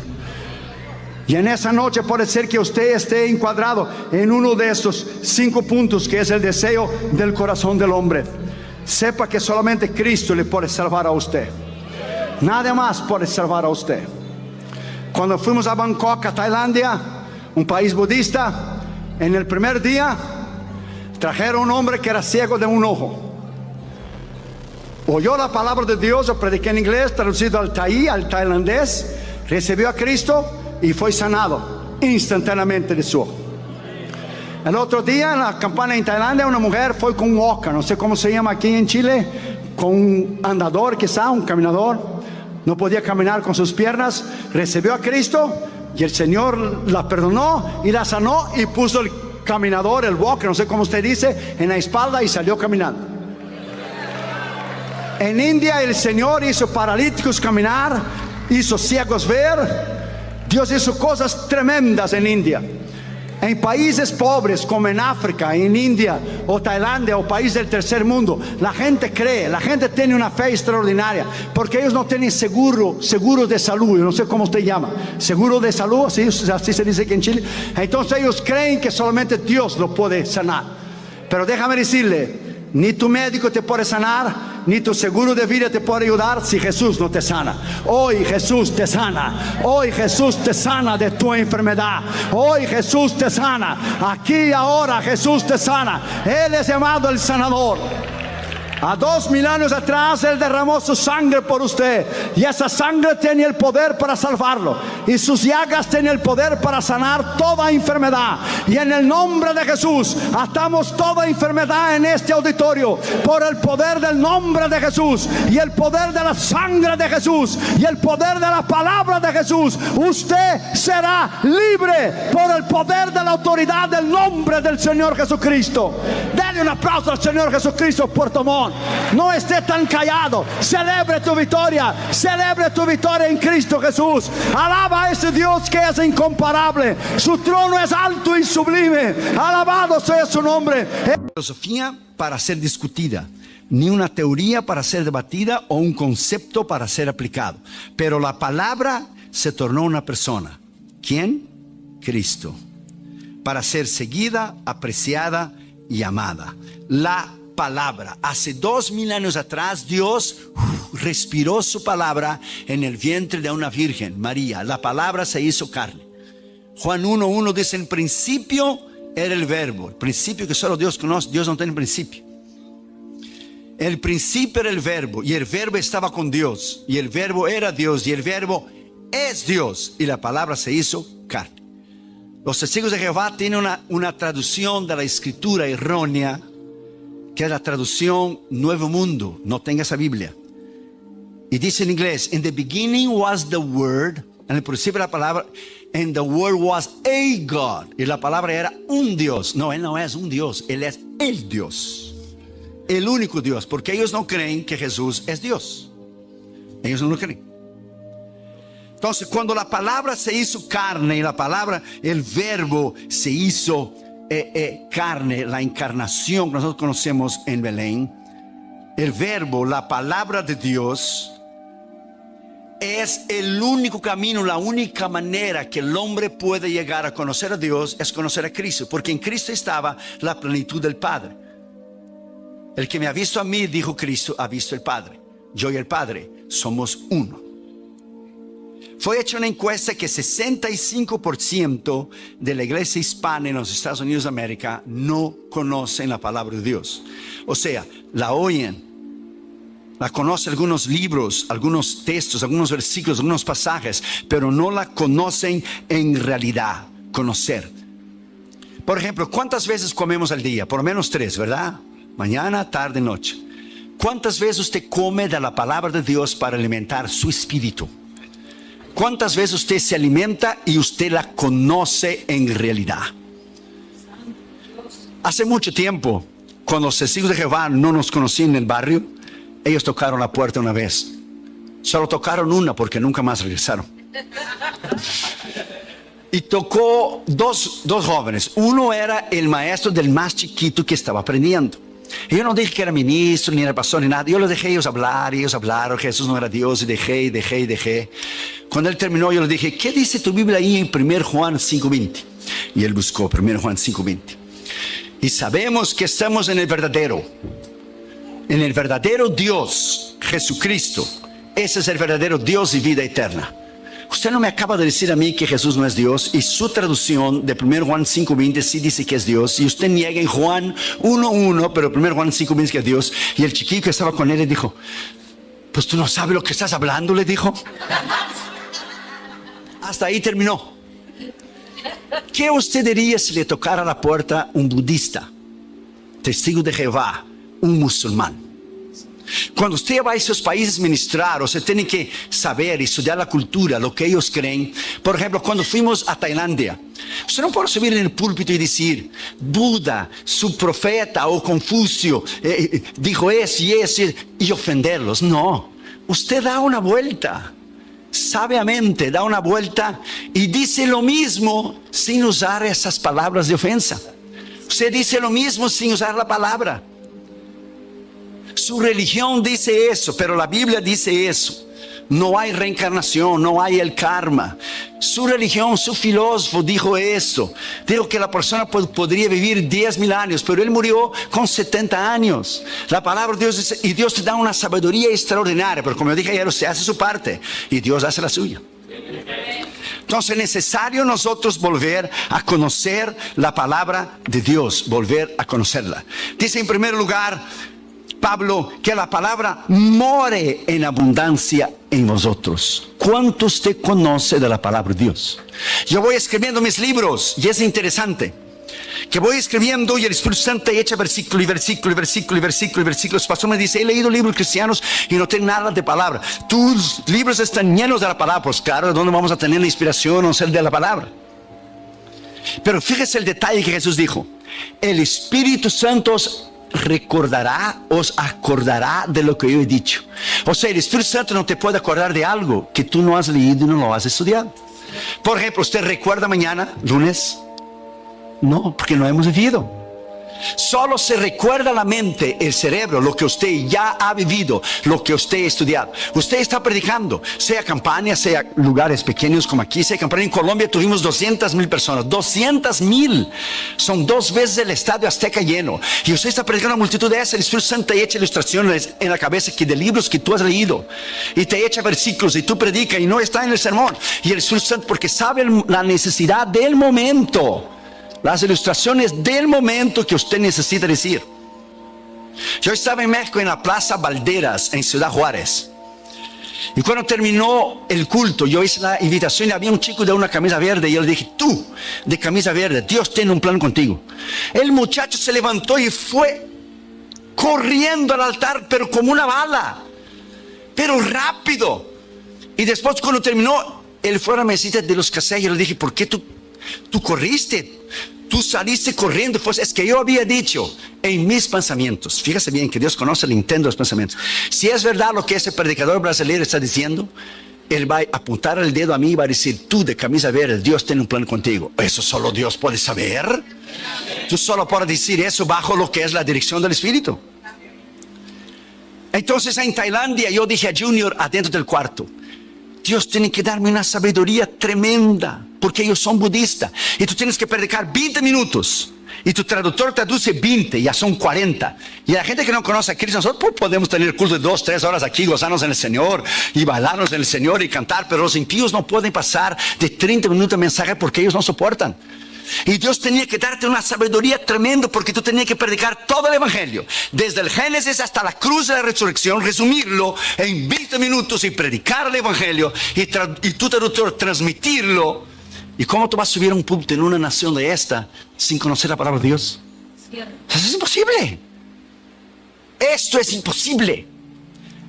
Y en esa noche puede ser que usted esté encuadrado en uno de estos 5 puntos, que es el deseo del corazón del hombre. Sepa que solamente Cristo le puede salvar a usted. Nada más puede salvar a usted. Cuando fuimos a Bangkok, a Tailandia, un país budista, en el primer día trajeron un hombre que era ciego de un ojo. Oyó la palabra de Dios, yo prediqué en inglés, traducido al tailandés, recibió a Cristo y fue sanado instantáneamente de su ojo. El otro día en la campaña en Tailandia, una mujer fue con un oca, no sé cómo se llama aquí en Chile, con un andador, quizá un caminador. No podía caminar con sus piernas, recibió a Cristo y el Señor la perdonó y la sanó y puso caminador, el walker, no sé cómo usted dice, en la espalda y salió caminando. En India el Señor hizo paralíticos caminar, hizo ciegos ver. Dios hizo cosas tremendas en India. En países pobres como en África, en India o Tailandia o países del tercer mundo, la gente cree, la gente tiene una fe extraordinaria, porque ellos no tienen seguro de salud, yo no sé cómo usted llama, seguro de salud, así se dice aquí en Chile. Entonces ellos creen que solamente Dios lo puede sanar. Pero déjame decirle, ni tu médico te puede sanar, ni tu seguro de vida te puede ayudar si Jesús no te sana. Hoy Jesús te sana. Hoy Jesús te sana de tu enfermedad. Hoy Jesús te sana. Aquí y ahora Jesús te sana. Él es llamado el sanador. A 2000 años atrás Él derramó su sangre por usted, y esa sangre tiene el poder para salvarlo, y sus llagas tienen el poder para sanar toda enfermedad. Y en el nombre de Jesús atamos toda enfermedad en este auditorio por el poder del nombre de Jesús, y el poder de la sangre de Jesús, y el poder de la palabra de Jesús. Usted será libre por el poder de la autoridad del nombre del Señor Jesucristo. Denle un aplauso al Señor Jesucristo, Puerto Montt. No esté tan callado. Celebre tu victoria en Cristo Jesús. Alaba a ese Dios que es incomparable. Su trono es alto y sublime. Alabado sea su nombre. Filosofía para ser discutida, ni una teoría para ser debatida o un concepto para ser aplicado, pero la palabra se tornó una persona. ¿Quién? Cristo, para ser seguida, apreciada y amada. La palabra. Hace 2000 años atrás Dios respiró su palabra en el vientre de una virgen, María. La palabra se hizo carne. Juan 1:1 dice: en principio era el verbo. El principio que solo Dios conoce. Dios no tiene principio. El principio era el verbo, y el verbo estaba con Dios, y el verbo era Dios, y el verbo es Dios, y la palabra se hizo carne. Los testigos de Jehová tienen una traducción de la escritura errónea, que es la traducción Nuevo Mundo. No tenga esa Biblia. Y dice en inglés: in the beginning was the word. En el principio la palabra, and the word was a God. Y la palabra era un Dios. No, Él no es un Dios, Él es el Dios, el único Dios, porque ellos no creen que Jesús es Dios. Ellos no lo creen. Entonces, cuando la palabra se hizo carne, y la palabra, el verbo se hizo carne, la encarnación que nosotros conocemos en Belén, el verbo, la palabra de Dios, es el único camino, la única manera que el hombre puede llegar a conocer a Dios, es conocer a Cristo, porque en Cristo estaba la plenitud del Padre. El que me ha visto a mí, dijo Cristo, ha visto el Padre. Yo y el Padre somos uno. Fue hecha una encuesta que 65% de la iglesia hispana en los Estados Unidos de América no conocen la palabra de Dios. O sea, la oyen, la conocen algunos libros, algunos textos, algunos versículos, algunos pasajes, pero no la conocen en realidad. Conocer. Por ejemplo, ¿cuántas veces comemos al día? Por lo menos 3, ¿verdad? Mañana, tarde, noche. ¿Cuántas veces usted come de la palabra de Dios para alimentar su espíritu? ¿Cuántas veces usted se alimenta y usted la conoce en realidad? Hace mucho tiempo, cuando los testigos de Jehová no nos conocían en el barrio, ellos tocaron la puerta una vez. Solo tocaron una, porque nunca más regresaron. Y tocó dos jóvenes. Uno era el maestro del más chiquito que estaba aprendiendo. Y yo no dije que era ministro, ni era pastor, ni nada. Yo los dejé ellos hablar, y ellos hablaron. Jesús no era Dios, y dejé. Cuando él terminó, yo le dije: ¿qué dice tu Biblia ahí en 1 Juan 5:20? Y él buscó 1 Juan 5:20. Y sabemos que estamos en el verdadero Dios, Jesucristo. Ese es el verdadero Dios y vida eterna. Usted no me acaba de decir a mí que Jesús no es Dios, y su traducción de 1 Juan 5:20 sí dice que es Dios, y usted niega en Juan 1:1, pero 1 Juan 5:20 dice que es Dios. Y el chiquillo que estaba con él le dijo: pues tú no sabes lo que estás hablando, le dijo. Hasta ahí terminó. ¿Qué usted diría si le tocara la puerta un budista, testigo de Jehová, un musulmán? Cuando usted va a esos países a ministrar, usted tiene que saber y estudiar la cultura, lo que ellos creen. Por ejemplo, cuando fuimos a Tailandia, Usted no puede subir en el púlpito y decir, Buda, su profeta o Confucio dijo eso y eso y ofenderlos. No, usted da una vuelta, sabiamente da una vuelta y dice lo mismo sin usar esas palabras de ofensa. Usted dice lo mismo sin usar la palabra. Su religión dice eso, pero la Biblia dice eso. No hay reencarnación, no hay el karma. Su religión, su filósofo dijo eso. Dijo que la persona podría vivir 10,000 años, pero él murió con 70 años. La palabra de Dios dice, y Dios te da una sabiduría extraordinaria, pero como yo dije ayer, usted hace su parte y Dios hace la suya. Entonces es necesario nosotros volver a conocer la palabra de Dios, volver a conocerla. Dice en primer lugar Pablo que la palabra more en abundancia en vosotros. ¿Cuánto usted conoce de la palabra de Dios? Yo voy escribiendo mis libros y es interesante que voy escribiendo y el Espíritu Santo echa versículo y versículo y versículo y versículo y versículo. El pastor me dice, he leído libros cristianos y no tengo nada de palabra. Tus libros están llenos de la palabra. Pues claro, ¿de dónde vamos a tener la inspiración o ser de la palabra? Pero fíjese el detalle que Jesús dijo. El Espíritu Santo os recordará, os acordará de lo que yo he dicho. O sea, el Espíritu Santo no te puede acordar de algo que tú no has leído y no lo has estudiado. Por ejemplo, ¿usted recuerda mañana, lunes? No, porque no hemos vivido. Solo se recuerda la mente, el cerebro, lo que usted ya ha vivido, lo que usted ha estudiado. Usted está predicando, sea campaña, sea lugares pequeños como aquí, sea campaña. En Colombia tuvimos 200,000 personas, 200,000. Son 2 veces el estadio Azteca lleno. Y usted está predicando a una multitud de esas. El Espíritu Santo te echa ilustraciones en la cabeza de libros que tú has leído. Y te echa versículos y tú predicas y no está en el sermón. Y el Espíritu Santo, porque sabe la necesidad del momento. Las ilustraciones del momento que usted necesita decir. Yo estaba en México en la Plaza Valderas en Ciudad Juárez. Y cuando terminó el culto, yo hice la invitación y había un chico de una camisa verde. Y yo le dije, tú de camisa verde, Dios tiene un plan contigo. El muchacho se levantó y fue corriendo al altar, pero como una bala, pero rápido. Y después cuando terminó, él fue a la mesita de los casellos. Yo le dije, ¿por qué tú corriste? Tú saliste corriendo. Pues es que yo había dicho en mis pensamientos. Fíjese bien que Dios conoce el intento de los pensamientos. Si es verdad lo que ese predicador brasileño está diciendo, él va a apuntar el dedo a mí y va a decir, tú de camisa verde, Dios tiene un plan contigo. Eso solo Dios puede saber. Tú solo puedes decir eso bajo lo que es la dirección del Espíritu. Entonces en Tailandia yo dije a Junior adentro del cuarto, Dios tiene que darme una sabiduría tremenda, porque ellos son budistas. Y tú tienes que predicar 20 minutos. Y tu traductor traduce 20, ya son 40. Y la gente que no conoce a Cristo, nosotros podemos tener culto de 2, 3 horas aquí, gozarnos en el Señor, y bailarnos en el Señor y cantar. Pero los impíos no pueden pasar de 30 minutos de mensaje porque ellos no soportan. Y Dios tenía que darte una sabiduría tremenda, porque tú tenías que predicar todo el evangelio, desde el Génesis hasta la cruz de la resurrección, resumirlo en 20 minutos y predicar el evangelio y tu traductor transmitirlo. ¿Y cómo tú vas a subir a un púlpito en una nación de esta sin conocer la palabra de Dios? Eso es imposible. Esto es imposible.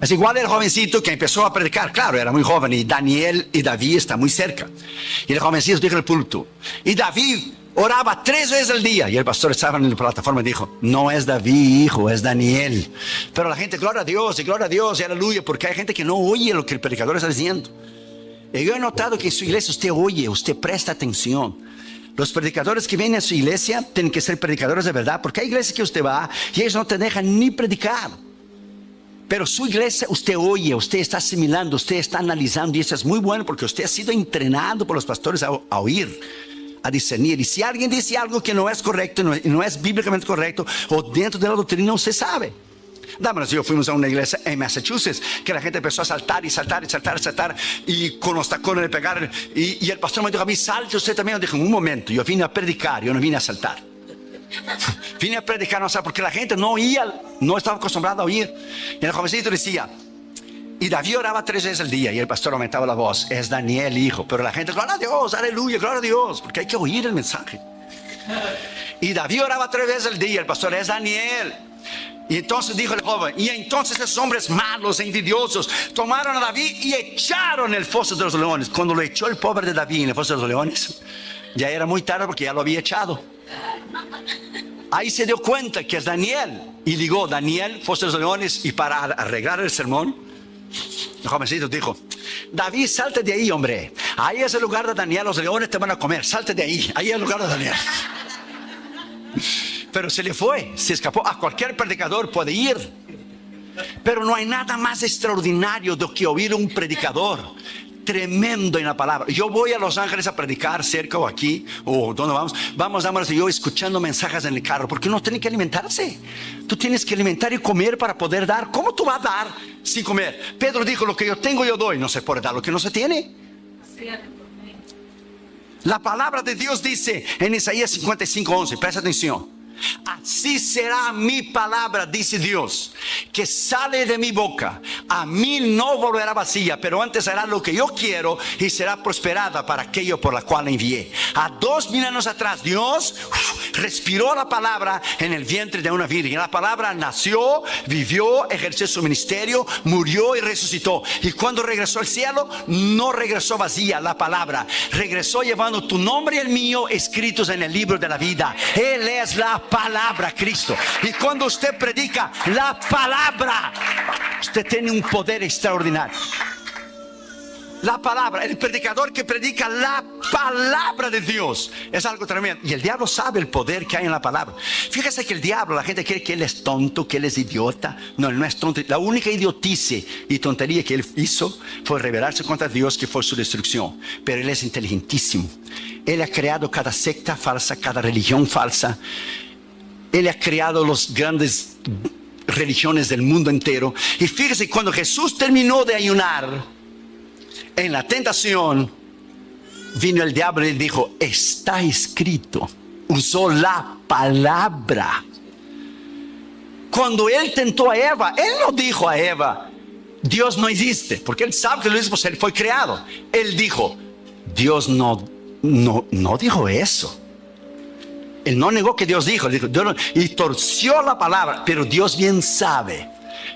Es igual el jovencito que empezó a predicar. Claro, era muy joven y Daniel y David están muy cerca. Y el jovencito dijo en el púlpito, y David oraba 3 veces al día. Y el pastor estaba en la plataforma y dijo, no es David, hijo, es Daniel. Pero la gente, gloria a Dios y aleluya, porque hay gente que no oye lo que el predicador está diciendo. Y yo he notado que en su iglesia usted oye, usted presta atención. Los predicadores que vienen a su iglesia tienen que ser predicadores de verdad, porque hay iglesias que usted va y ellos no te dejan ni predicar. Pero su iglesia usted oye, usted está asimilando, usted está analizando, y eso es muy bueno porque usted ha sido entrenado por los pastores a oír, a discernir. Y si alguien dice algo que no es correcto, no es bíblicamente correcto, o dentro de la doctrina, usted sabe. Dámonos, yo fuimos a una iglesia en Massachusetts que la gente empezó a saltar y saltar y saltar y saltar, y con los tacones le pegaron, y el pastor me dijo a mí, salte usted también. Yo dije, un momento, yo vine a predicar, yo no vine a saltar. Vine a predicar, no sé, porque la gente no oía, no estaba acostumbrada a oír. Y el jovencito decía, y David oraba 3 veces al día, y el pastor aumentaba la voz, es Daniel, hijo. Pero la gente, gloria a Dios, aleluya, gloria a Dios, porque hay que oír el mensaje. Y David oraba 3 veces al día, el pastor, es Daniel. Y entonces dijo el joven, y entonces esos hombres malos e envidiosos tomaron a David y echaron en el foso de los leones. Cuando lo echó el pobre de David en el foso de los leones, Ya era muy tarde porque ya lo había echado. Ahí se dio cuenta que es Daniel. Y dijo, Daniel, fosa de los leones. Y para arreglar el sermón, el jovencito dijo, David, salte de ahí, hombre. Ahí es el lugar de Daniel, los leones te van a comer. Salte de ahí, ahí es el lugar de Daniel. Pero se le fue, se escapó. A cualquier predicador puede ir. Pero no hay nada más extraordinario de que oír un predicador tremendo en la palabra. Yo voy a Los Ángeles a predicar cerca o aquí o donde vamos yo escuchando mensajes en el carro, porque uno tiene que alimentarse. Tú tienes que alimentar y comer para poder dar. ¿Cómo tú vas a dar sin comer? Pedro dijo, lo que yo tengo yo doy. No se puede dar lo que no se tiene. La palabra de Dios dice en Isaías 55:11, presta atención. Así será mi palabra, dice Dios, que sale de mi boca. A mí no volverá vacía, pero antes hará lo que yo quiero y será prosperada para aquello por la cual la envié. A 2000 años atrás, Dios respiró la palabra en el vientre de una virgen. La palabra nació, vivió, ejerció su ministerio, murió y resucitó. Y cuando regresó al cielo, no regresó vacía. La palabra regresó llevando tu nombre y el mío escritos en el libro de la vida. Él es la palabra, Cristo. Y cuando usted predica la palabra, usted tiene un poder extraordinario. La palabra, el predicador que predica la palabra de Dios es algo tremendo. Y el diablo sabe el poder que hay en la palabra. Fíjese que el diablo, la gente cree que él es tonto, que él es idiota. No, él no es tonto. La única idiotice y tontería que él hizo fue rebelarse contra Dios, que fue su destrucción. Pero él es inteligentísimo. Él ha creado cada secta falsa, cada religión falsa. Él ha creado las grandes religiones del mundo entero. Y fíjese, cuando Jesús terminó de ayunar, en la tentación, vino el diablo y dijo, está escrito. Usó la palabra. Cuando él tentó a Eva, él no dijo a Eva, Dios no existe, porque él sabe que lo existe, pues él fue creado. Él dijo, Dios no dijo eso. Él no negó que Dios dijo, Dios no, y torció la palabra. Pero Dios bien sabe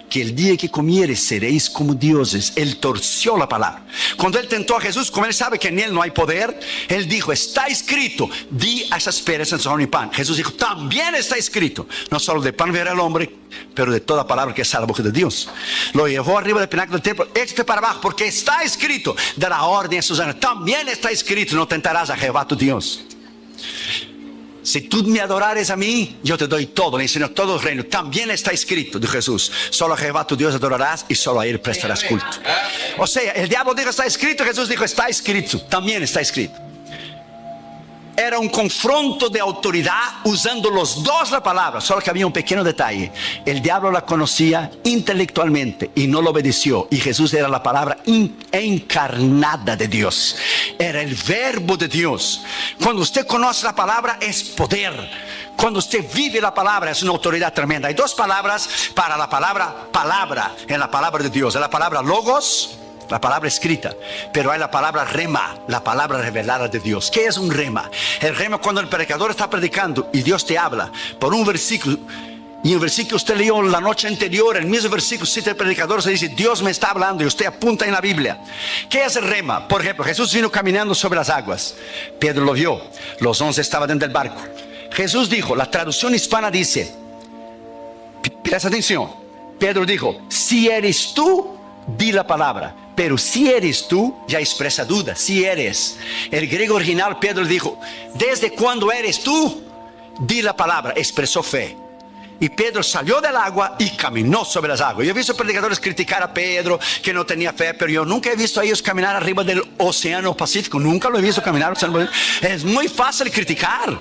que el día que comieres seréis como dioses. Él torció la palabra. Cuando él tentó a Jesús, como él sabe que en él no hay poder, él dijo, está escrito, di a esas piedras en son y pan. Jesús dijo, también está escrito, no solo de pan vivirá el hombre, pero de toda palabra que sale de la boca de Dios. Lo llevó arriba del pináculo del templo, échate para abajo, porque está escrito, dará orden a sus ángeles. También está escrito, no tentarás a Jehová tu Dios. Si tú me adorares a mí, yo te doy todo, le enseño todo el reino. También está escrito, dijo Jesús, solo a Jehová tu Dios adorarás y solo a él prestarás culto. O sea, el diablo dijo está escrito, Jesús dijo está escrito, también está escrito. Era un confronto de autoridad usando los dos la palabra. Solo que había un pequeño detalle. El diablo la conocía intelectualmente y no lo obedeció. Y Jesús era la palabra encarnada de Dios. Era el verbo de Dios. Cuando usted conoce la palabra es poder. Cuando usted vive la palabra es una autoridad tremenda. Hay dos palabras para la palabra en la palabra de Dios. Es la palabra logos, la palabra escrita, pero hay la palabra rema, la palabra revelada de Dios. ¿Qué es un rema? El rema, cuando el predicador está predicando y Dios te habla por un versículo, y el versículo que usted leyó la noche anterior, el mismo versículo cita el predicador, se dice Dios me está hablando, y usted apunta en la Biblia. ¿Qué es el rema? Por ejemplo, Jesús vino caminando sobre las aguas, Pedro lo vio, los 11 estaban dentro del barco. Jesús dijo, la traducción hispana dice, presta atención, Pedro dijo, si eres tú, di la palabra. Pero si eres tú, ya expresa duda. Si eres. El griego original, Pedro dijo, desde cuando eres tú, di la palabra. Expresó fe. Y Pedro salió del agua y caminó sobre las aguas. Yo he visto predicadores criticar a Pedro, que no tenía fe, pero yo nunca he visto a ellos caminar arriba del océano Pacífico. Nunca lo he visto caminar. Es muy fácil criticar.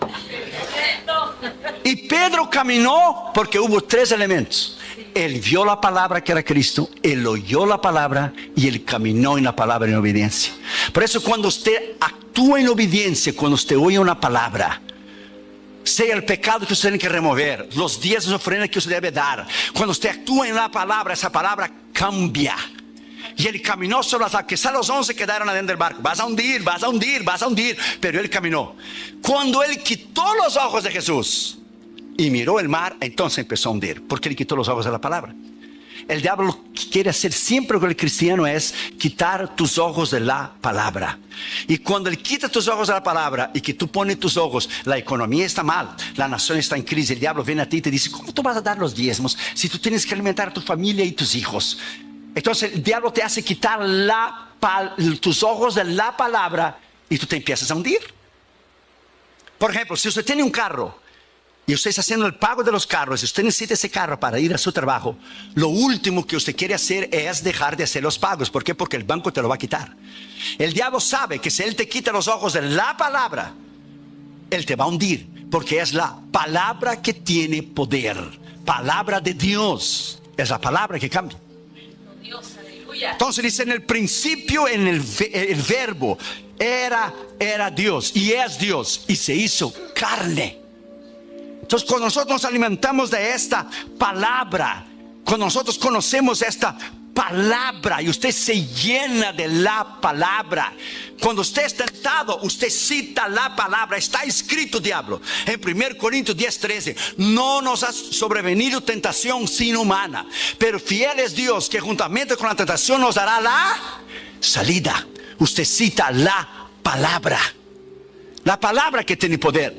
Y Pedro caminó porque hubo tres elementos. Él vio la palabra que era Cristo, él oyó la palabra y él caminó en la palabra en obediencia. Por eso cuando usted actúa en obediencia, cuando usted oye una palabra, sea el pecado que usted tiene que remover, los días de ofrenda que usted debe dar, cuando usted actúa en la palabra, esa palabra cambia. Y él caminó sobre las aguas. Quizás los 11 quedaron adentro del barco. Vas a hundir, vas a hundir, vas a hundir. Pero él caminó. Cuando él quitó los ojos de Jesús y miró el mar, entonces empezó a hundir, porque él quitó los ojos de la palabra. el diablo lo que quiere hacer siempre con el cristiano es quitar tus ojos de la palabra. Y cuando él quita tus ojos de la palabra y que tú pones tus ojos, la economía está mal, la nación está en crisis, el diablo viene a ti y te dice, ¿cómo tú vas a dar los diezmos si tú tienes que alimentar a tu familia y tus hijos? Entonces el diablo te hace quitar tus ojos de la palabra y tú te empiezas a hundir. Por ejemplo, si usted tiene un carro y usted está haciendo el pago de los carros, y usted necesita ese carro para ir a su trabajo, lo último que usted quiere hacer es dejar de hacer los pagos. ¿Por qué? Porque el banco te lo va a quitar. El diablo sabe que si él te quita los ojos de la palabra, él te va a hundir, porque es la palabra que tiene poder. Palabra de Dios es la palabra que cambia. Entonces dice, en el principio, en el verbo era Dios y es Dios y se hizo carne. Entonces cuando nosotros nos alimentamos de esta palabra, cuando nosotros conocemos esta palabra y usted se llena de la palabra, cuando usted es tentado, usted cita la palabra. Está escrito, diablo, en 1 Corintios 10:13, no nos ha sobrevenido tentación sino humana, pero fiel es Dios que juntamente con la tentación nos dará la salida. Usted cita la palabra que tiene poder.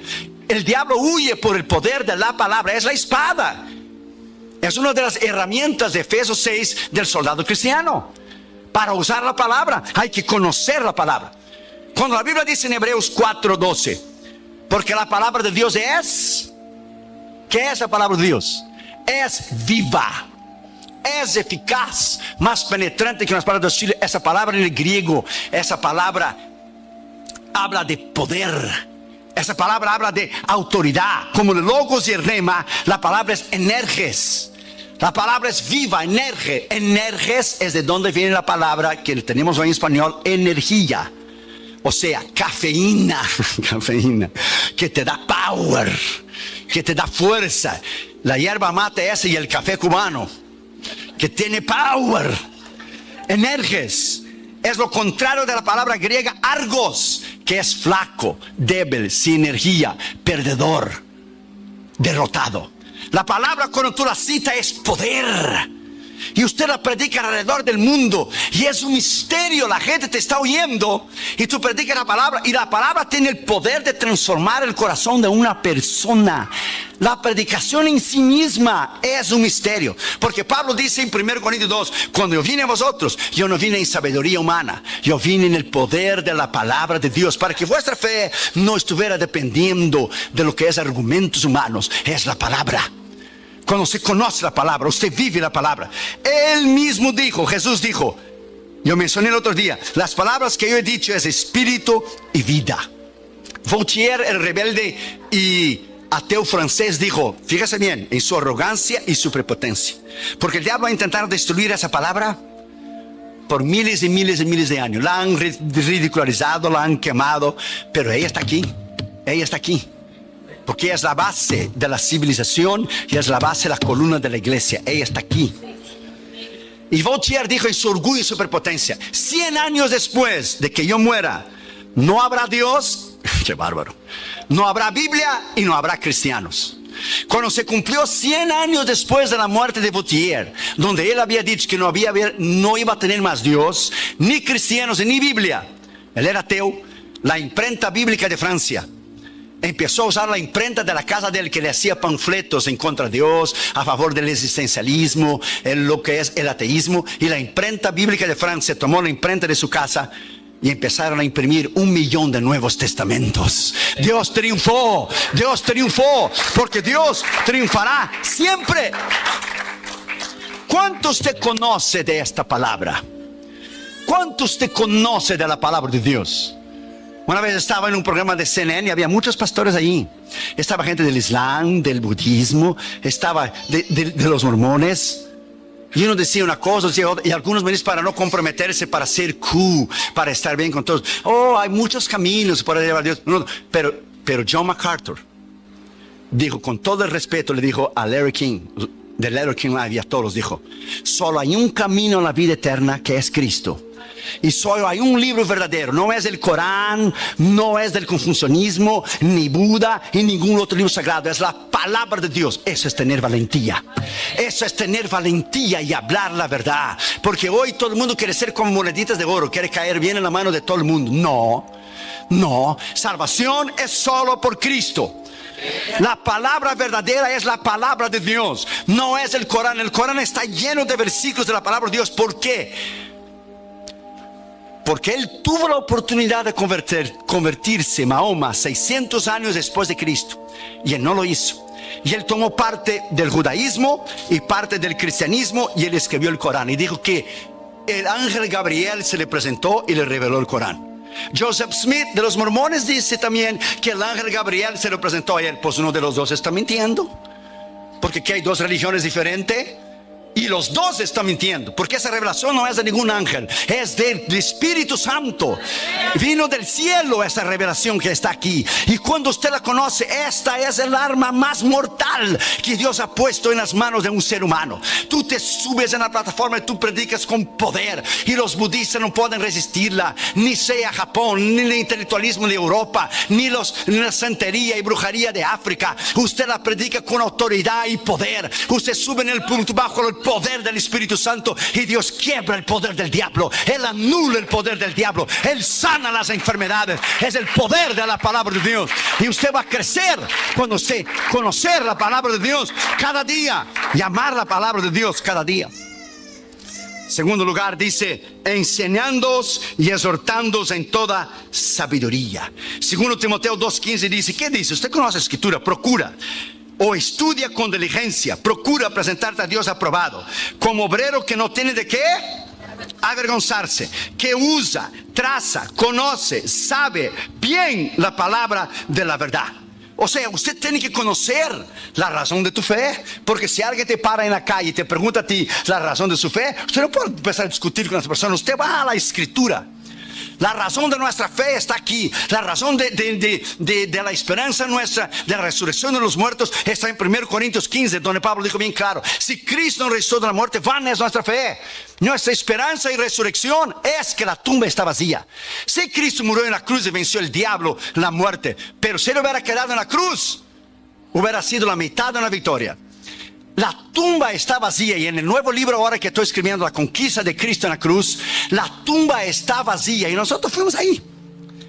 El diablo huye por el poder de la palabra. Es la espada. Es una de las herramientas de Efesios 6 del soldado cristiano. Para usar la palabra hay que conocer la palabra. Cuando la Biblia dice en Hebreos 4:12, porque la palabra de Dios es, ¿qué es la palabra de Dios? Es viva, es eficaz, más penetrante que las palabras de Chile. Esa palabra en el griego, esa palabra habla de poder. Esa palabra habla de autoridad. Como el logos y el rema, la palabra es energes. La palabra es viva, energe. Energes es de donde viene la palabra que tenemos hoy en español, energía. O sea, cafeína. Cafeína. Que te da power, que te da fuerza. La hierba mate esa y el café cubano, que tiene power. Energes es lo contrario de la palabra griega argos, que es flaco, débil, sin energía, perdedor, derrotado. La palabra cuando tú la citas es poder. Y usted la predica alrededor del mundo y es un misterio. La gente te está oyendo y tú predicas la palabra, y la palabra tiene el poder de transformar el corazón de una persona. La predicación en sí misma es un misterio, porque Pablo dice en 1 Corintios 2, cuando yo vine a vosotros, yo no vine en sabiduría humana, yo vine en el poder de la palabra de Dios, para que vuestra fe no estuviera dependiendo de lo que es argumentos humanos. Es la palabra. Cuando se conoce la palabra, usted vive la palabra. Él mismo dijo, Jesús dijo, yo mencioné el otro día, las palabras que yo he dicho es espíritu y vida. Voltaire, el rebelde y ateo francés, dijo, fíjese bien, en su arrogancia y su prepotencia, porque el diablo ha intentado destruir esa palabra por miles y miles y miles de años. La han ridicularizado, la han quemado, pero ella está aquí, ella está aquí. Porque es la base de la civilización y es la base, la columna de la iglesia. Ella está aquí. Y Voltaire dijo en su orgullo y su prepotencia, 100 años después de que yo muera, no habrá Dios, qué bárbaro, no habrá Biblia y no habrá cristianos. Cuando se cumplió 100 años después de la muerte de Voltaire, donde él había dicho que no iba a tener más Dios, ni cristianos, ni Biblia, él era ateo, la imprenta bíblica de Francia empezó a usar la imprenta de la casa de él, que le hacía panfletos en contra de Dios, a favor del existencialismo, lo que es el ateísmo. Y la imprenta bíblica de Francia tomó la imprenta de su casa y empezaron a imprimir 1 millón de nuevos testamentos. Dios triunfó, porque Dios triunfará siempre. ¿Cuánto usted conoce de esta palabra? ¿Cuánto usted conoce de la palabra de Dios? Una vez estaba en un programa de CNN y había muchos pastores allí. Estaba gente del Islam, del budismo, estaba de los mormones. Y uno decía una cosa, decía otra, y algunos me dicen para no comprometerse, para ser cool, para estar bien con todos. Oh, hay muchos caminos para llevar a Dios. No, pero John MacArthur dijo, con todo el respeto, le dijo a Larry King, de Larry King Live, y a todos dijo, solo hay un camino a la vida eterna, que es Cristo. Y solo hay un libro verdadero. No es el Corán, no es del confucianismo, ni Buda y ningún otro libro sagrado. Es la palabra de Dios. Eso es tener valentía. Eso es tener valentía y hablar la verdad. Porque hoy todo el mundo quiere ser como moneditas de oro, quiere caer bien en la mano de todo el mundo. No, salvación es solo por Cristo. La palabra verdadera es la palabra de Dios, no es el Corán. El Corán está lleno de versículos de la palabra de Dios. ¿Por qué? Porque él tuvo la oportunidad de convertirse, Mahoma, 600 años después de Cristo, y él no lo hizo. Y él tomó parte del judaísmo y parte del cristianismo, y él escribió el Corán y dijo que el ángel Gabriel se le presentó y le reveló el Corán. Joseph Smith de los mormones dice también que el ángel Gabriel se lo presentó a él. Pues uno de los dos está mintiendo, porque aquí hay dos religiones diferentes y los dos están mintiendo, porque esa revelación no es de ningún ángel, es del Espíritu Santo. Vino del cielo esa revelación que está aquí, y cuando usted la conoce, esta es el arma más mortal que Dios ha puesto en las manos de un ser humano. Tú te subes en la plataforma y tú predicas con poder, y los budistas no pueden resistirla, ni sea Japón, ni el intelectualismo de Europa, ni la santería y brujería de África. Usted la predica con autoridad y poder. Usted sube en el punto bajo el poder del Espíritu Santo, y Dios quiebra el poder del diablo. Él anula el poder del diablo. Él sana las enfermedades. Es el poder de la palabra de Dios, y usted va a crecer cuando usted conocer la palabra de Dios cada día y amar la palabra de Dios cada día. Segundo lugar, dice, enseñándoos y exhortándoos en toda sabiduría. Segundo Timoteo 2:15 dice, ¿qué dice? Usted conoce la escritura. Procura o estudia con diligencia, procura presentarte a Dios aprobado, como obrero que no tiene de qué avergonzarse, que usa, traza, conoce, sabe bien la palabra de la verdad. O sea, usted tiene que conocer la razón de tu fe, porque si alguien te para en la calle y te pregunta a ti la razón de su fe, usted no puede empezar a discutir con esa persona. Usted va a la escritura. La razón de nuestra fe está aquí. La razón de la esperanza nuestra, de la resurrección de los muertos, está en 1 Corintios 15, donde Pablo dijo bien claro: si Cristo no resucitó de la muerte, vana es nuestra fe. Nuestra esperanza y resurrección es que la tumba está vacía. Si Cristo murió en la cruz y venció el diablo, la muerte, pero si él hubiera quedado en la cruz, hubiera sido la mitad de una victoria. La tumba está vacía, y en el nuevo libro ahora que estoy escribiendo, La conquista de Cristo en la cruz, la tumba está vacía, y nosotros fuimos ahí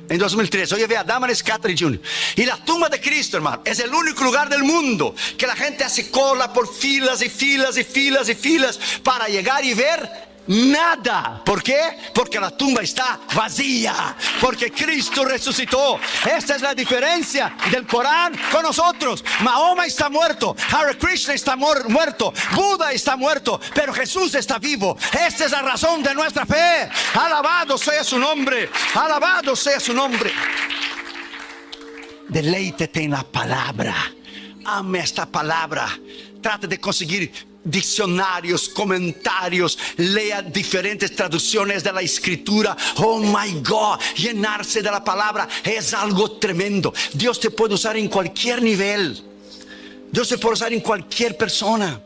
en 2003. Hoy ve a Damaris Catherine Jr. Y la tumba de Cristo, hermano, es el único lugar del mundo que la gente hace cola por filas y filas y filas y filas para llegar y ver nada. ¿Por qué? Porque la tumba está vacía, porque Cristo resucitó. Esta es la diferencia del Corán con nosotros. Mahoma está muerto, Hare Krishna está muerto, Buda está muerto, pero Jesús está vivo. Esta es la razón de nuestra fe. Alabado sea su nombre, alabado sea su nombre. Deleítete en la palabra, ame esta palabra, trate de conseguir diccionarios, comentarios, lea diferentes traducciones de la escritura. Oh my God, llenarse de la palabra es algo tremendo. Dios te puede usar en cualquier nivel. Dios te puede usar en cualquier persona.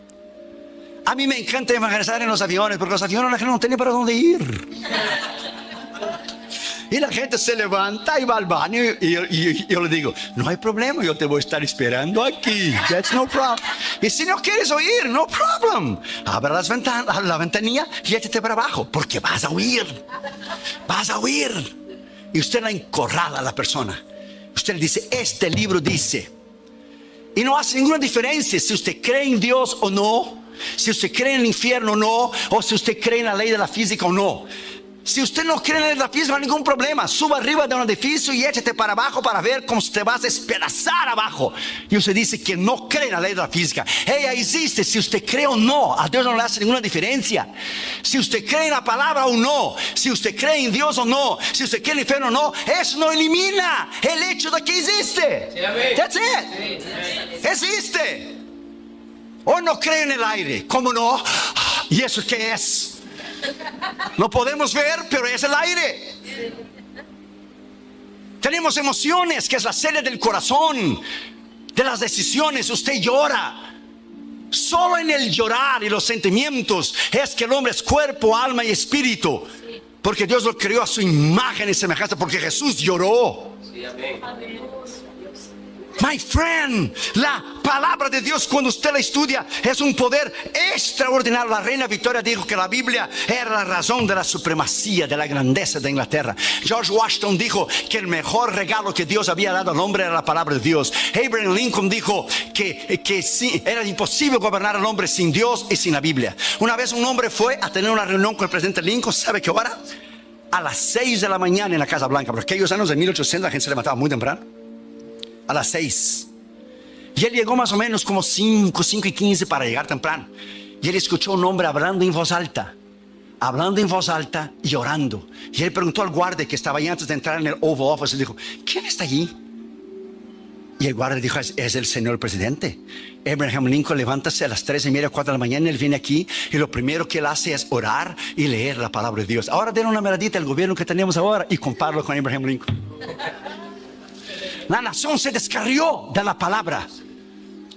A mí me encanta evangelizar en los aviones, porque los aviones la gente no tiene para dónde ir. Y la gente se levanta y va al baño, y yo le digo, no hay problema, yo te voy a estar esperando aquí. That's no problem. Y si no quieres oír, no problem. Abra la ventanilla y échate para abajo, porque vas a oír. Vas a oír. Y usted la encorrala a la persona. Usted le dice, este libro dice. Y no hace ninguna diferencia si usted cree en Dios o no, si usted cree en el infierno o no, o si usted cree en la ley de la física o no. Si usted no cree en la física, no hay ningún problema. Suba arriba de un edificio y échate para abajo para ver cómo te vas a despedazar abajo. Y usted dice que no cree en la ley de la física. Ella existe, si usted cree o no. A Dios no le hace ninguna diferencia. Si usted cree en la palabra o no, si usted cree en Dios o no, si usted cree en el infierno o no, eso no elimina el hecho de que existe. That's it. Existe. O no cree en el aire. ¿Cómo no? ¿Y eso qué es? No podemos ver, pero es el aire. Tenemos emociones, que es la sede del corazón, de las decisiones. Usted llora. Solo en el llorar y los sentimientos es que el hombre es cuerpo, alma y espíritu. Porque Dios lo creó a su imagen y semejanza, porque Jesús lloró. Sí, amén. My friend, la palabra de Dios, cuando usted la estudia, es un poder extraordinario. La reina Victoria dijo que la Biblia era la razón de la supremacía, de la grandeza de Inglaterra. George Washington dijo que el mejor regalo que Dios había dado al hombre era la palabra de Dios. Abraham Lincoln dijo que sí, era imposible gobernar al hombre sin Dios y sin la Biblia. Una vez un hombre fue a tener una reunión con el presidente Lincoln. ¿Sabe qué hora? A las 6 de la mañana en la Casa Blanca. Porque aquellos años de 1800 la gente se levantaba muy temprano. A las 6. Y él llegó más o menos como 5:15 para llegar temprano. Y él escuchó un hombre hablando en voz alta y orando. Y él preguntó al guardia que estaba ahí antes de entrar en el Oval Office. Y dijo: ¿quién está allí? Y el guardia dijo: es el señor presidente. Abraham Lincoln levántase a las 3:30, 4 de la mañana. Él viene aquí y lo primero que él hace es orar y leer la palabra de Dios. Ahora den una miradita al gobierno que tenemos ahora y compáralo con Abraham Lincoln. La nación se descarrió de la palabra.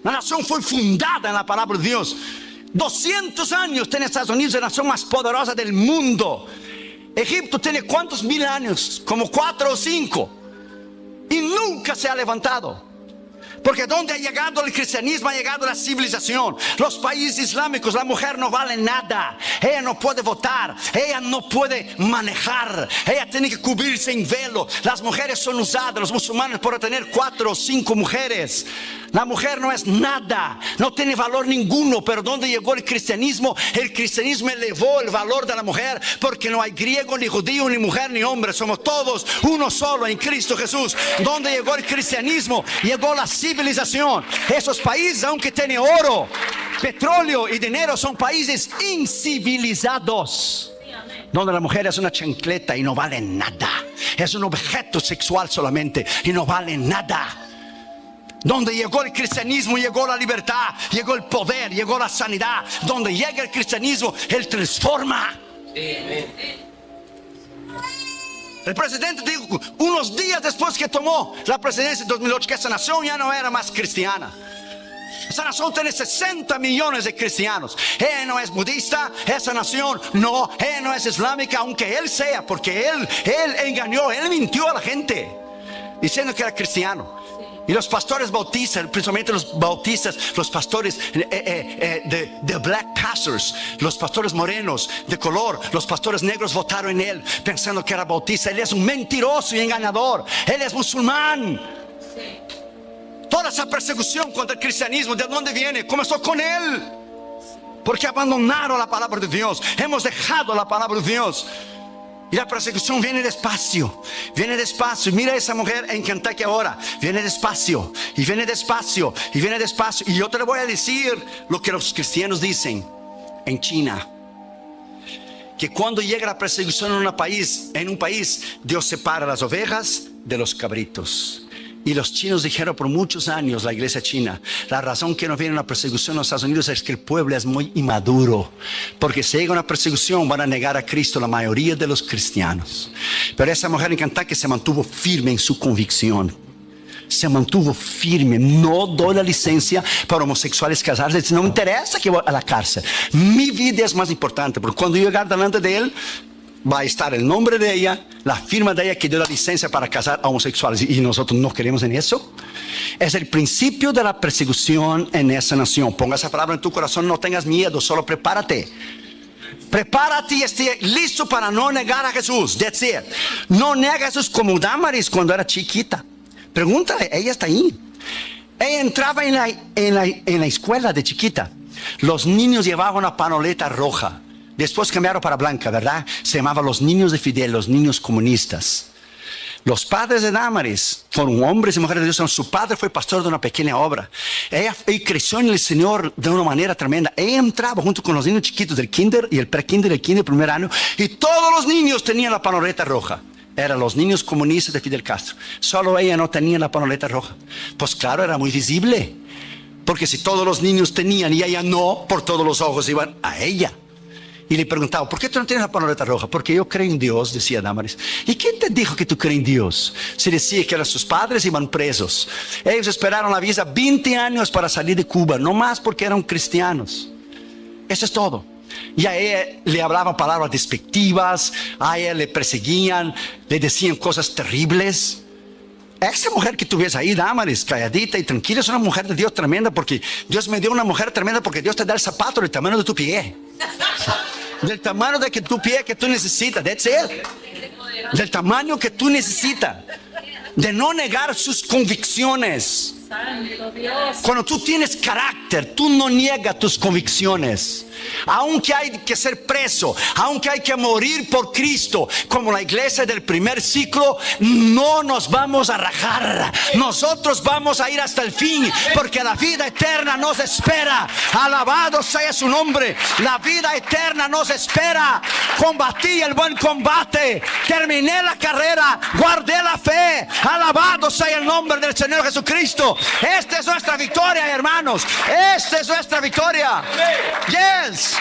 La nación fue fundada en la palabra de Dios. 200 años tiene Estados Unidos, la nación más poderosa del mundo. Egipto tiene ¿cuántos mil años? Como 4 o 5. Y nunca se ha levantado. Porque donde ha llegado el cristianismo, ha llegado la civilización. Los países islámicos, la mujer no vale nada. Ella no puede votar, ella no puede manejar, ella tiene que cubrirse en velo. Las mujeres son usadas, los musulmanes, por tener 4 o 5 mujeres. La mujer no es nada, no tiene valor ninguno. Pero donde llegó el cristianismo elevó el valor de la mujer. Porque no hay griego, ni judío, ni mujer, ni hombre. Somos todos uno solo en Cristo Jesús. Donde llegó el cristianismo, llegó la civilización. Esos países, aunque tienen oro, petróleo y dinero, son países incivilizados, donde la mujer es una chancleta y no vale nada. Es un objeto sexual solamente y no vale nada. Donde llegó el cristianismo, llegó la libertad, llegó el poder, llegó la sanidad. Donde llega el cristianismo, Él transforma. El presidente dijo unos días después que tomó la presidencia en 2008 que esa nación ya no era más cristiana. Esa nación tiene 60 millones de cristianos. Ella no es budista, esa nación no, ella no es islámica, aunque él sea, porque él engañó, él mintió a la gente diciendo que era cristiano. Y los pastores bautistas, principalmente los bautistas, los pastores de black pastors, los pastores morenos de color, los pastores negros votaron en él pensando que era bautista. Él es un mentiroso y engañador. Él es musulmán. Toda esa persecución contra el cristianismo, ¿de dónde viene? Comenzó con él, porque abandonaron la palabra de Dios. Hemos dejado la palabra de Dios. Y la persecución viene despacio, viene despacio. Mira a esa mujer en Kentucky ahora. Viene despacio, y viene despacio, y viene despacio. Y yo te le voy a decir lo que los cristianos dicen en China. Que cuando llega la persecución en un país, Dios separa las ovejas de los cabritos. Y los chinos dijeron por muchos años, la iglesia china, la razón que no viene una persecución en los Estados Unidos es que el pueblo es muy inmaduro. Porque si llega una persecución van a negar a Cristo la mayoría de los cristianos. Pero esa mujer en Kentucky se mantuvo firme en su convicción. Se mantuvo firme. No doy la licencia para homosexuales casarse. No me interesa que voy a la cárcel. Mi vida es más importante. Porque cuando yo llegar delante de él, va a estar el nombre de ella, la firma de ella que dio la licencia para casar a homosexuales. Y nosotros no queremos en eso. Es el principio de la persecución en esa nación. Ponga esa palabra en tu corazón. No tengas miedo, solo prepárate. Prepárate y esté listo para no negar a Jesús. That's it. No nega a Jesús como Damaris cuando era chiquita. Pregúntale, ella está ahí. Ella entraba en la escuela de chiquita. Los niños llevaban una panoleta roja. Después cambiaron para blanca, ¿verdad? Se llamaban los niños de Fidel, los niños comunistas. Los padres de Damaris fueron hombres y mujeres de Dios. Su padre fue pastor de una pequeña obra. Ella creció en el Señor de una manera tremenda. Ella entraba junto con los niños chiquitos del kinder y el pre-kinder y el kinder primer año. Y todos los niños tenían la panoleta roja. Eran los niños comunistas de Fidel Castro. Solo ella no tenía la panoleta roja. Pues claro, era muy visible. Porque si todos los niños tenían y ella no, por todos los ojos iban a ella. Y le preguntaba, ¿por qué tú no tienes la panoleta roja? Porque yo creo en Dios, decía Damaris. ¿Y quién te dijo que tú crees en Dios? Se decía que eran sus padres, iban presos. Ellos esperaron la visa 20 años para salir de Cuba, no más porque eran cristianos. Eso es todo. Y a ella le hablaban palabras despectivas, a ella le perseguían, le decían cosas terribles. Esa mujer que tú ves ahí, Damaris, calladita y tranquila, es una mujer de Dios tremenda, porque Dios me dio una mujer tremenda, porque Dios te da el zapato del tamaño de tu pie. Del tamaño de tu pie que tú necesitas. That's it. Del tamaño que tú necesitas. De no negar sus convicciones. Cuando tú tienes carácter, tú no niegas tus convicciones. Aunque hay que ser preso, aunque hay que morir por Cristo, como la iglesia del primer ciclo, no nos vamos a rajar. Nosotros vamos a ir hasta el fin, porque la vida eterna nos espera. Alabado sea su nombre. La vida eterna nos espera. Combatí el buen combate, terminé la carrera, guardé la fe. Alabado sea el nombre del Señor Jesucristo. Esta es nuestra victoria, hermanos. Esta es nuestra victoria. Yes.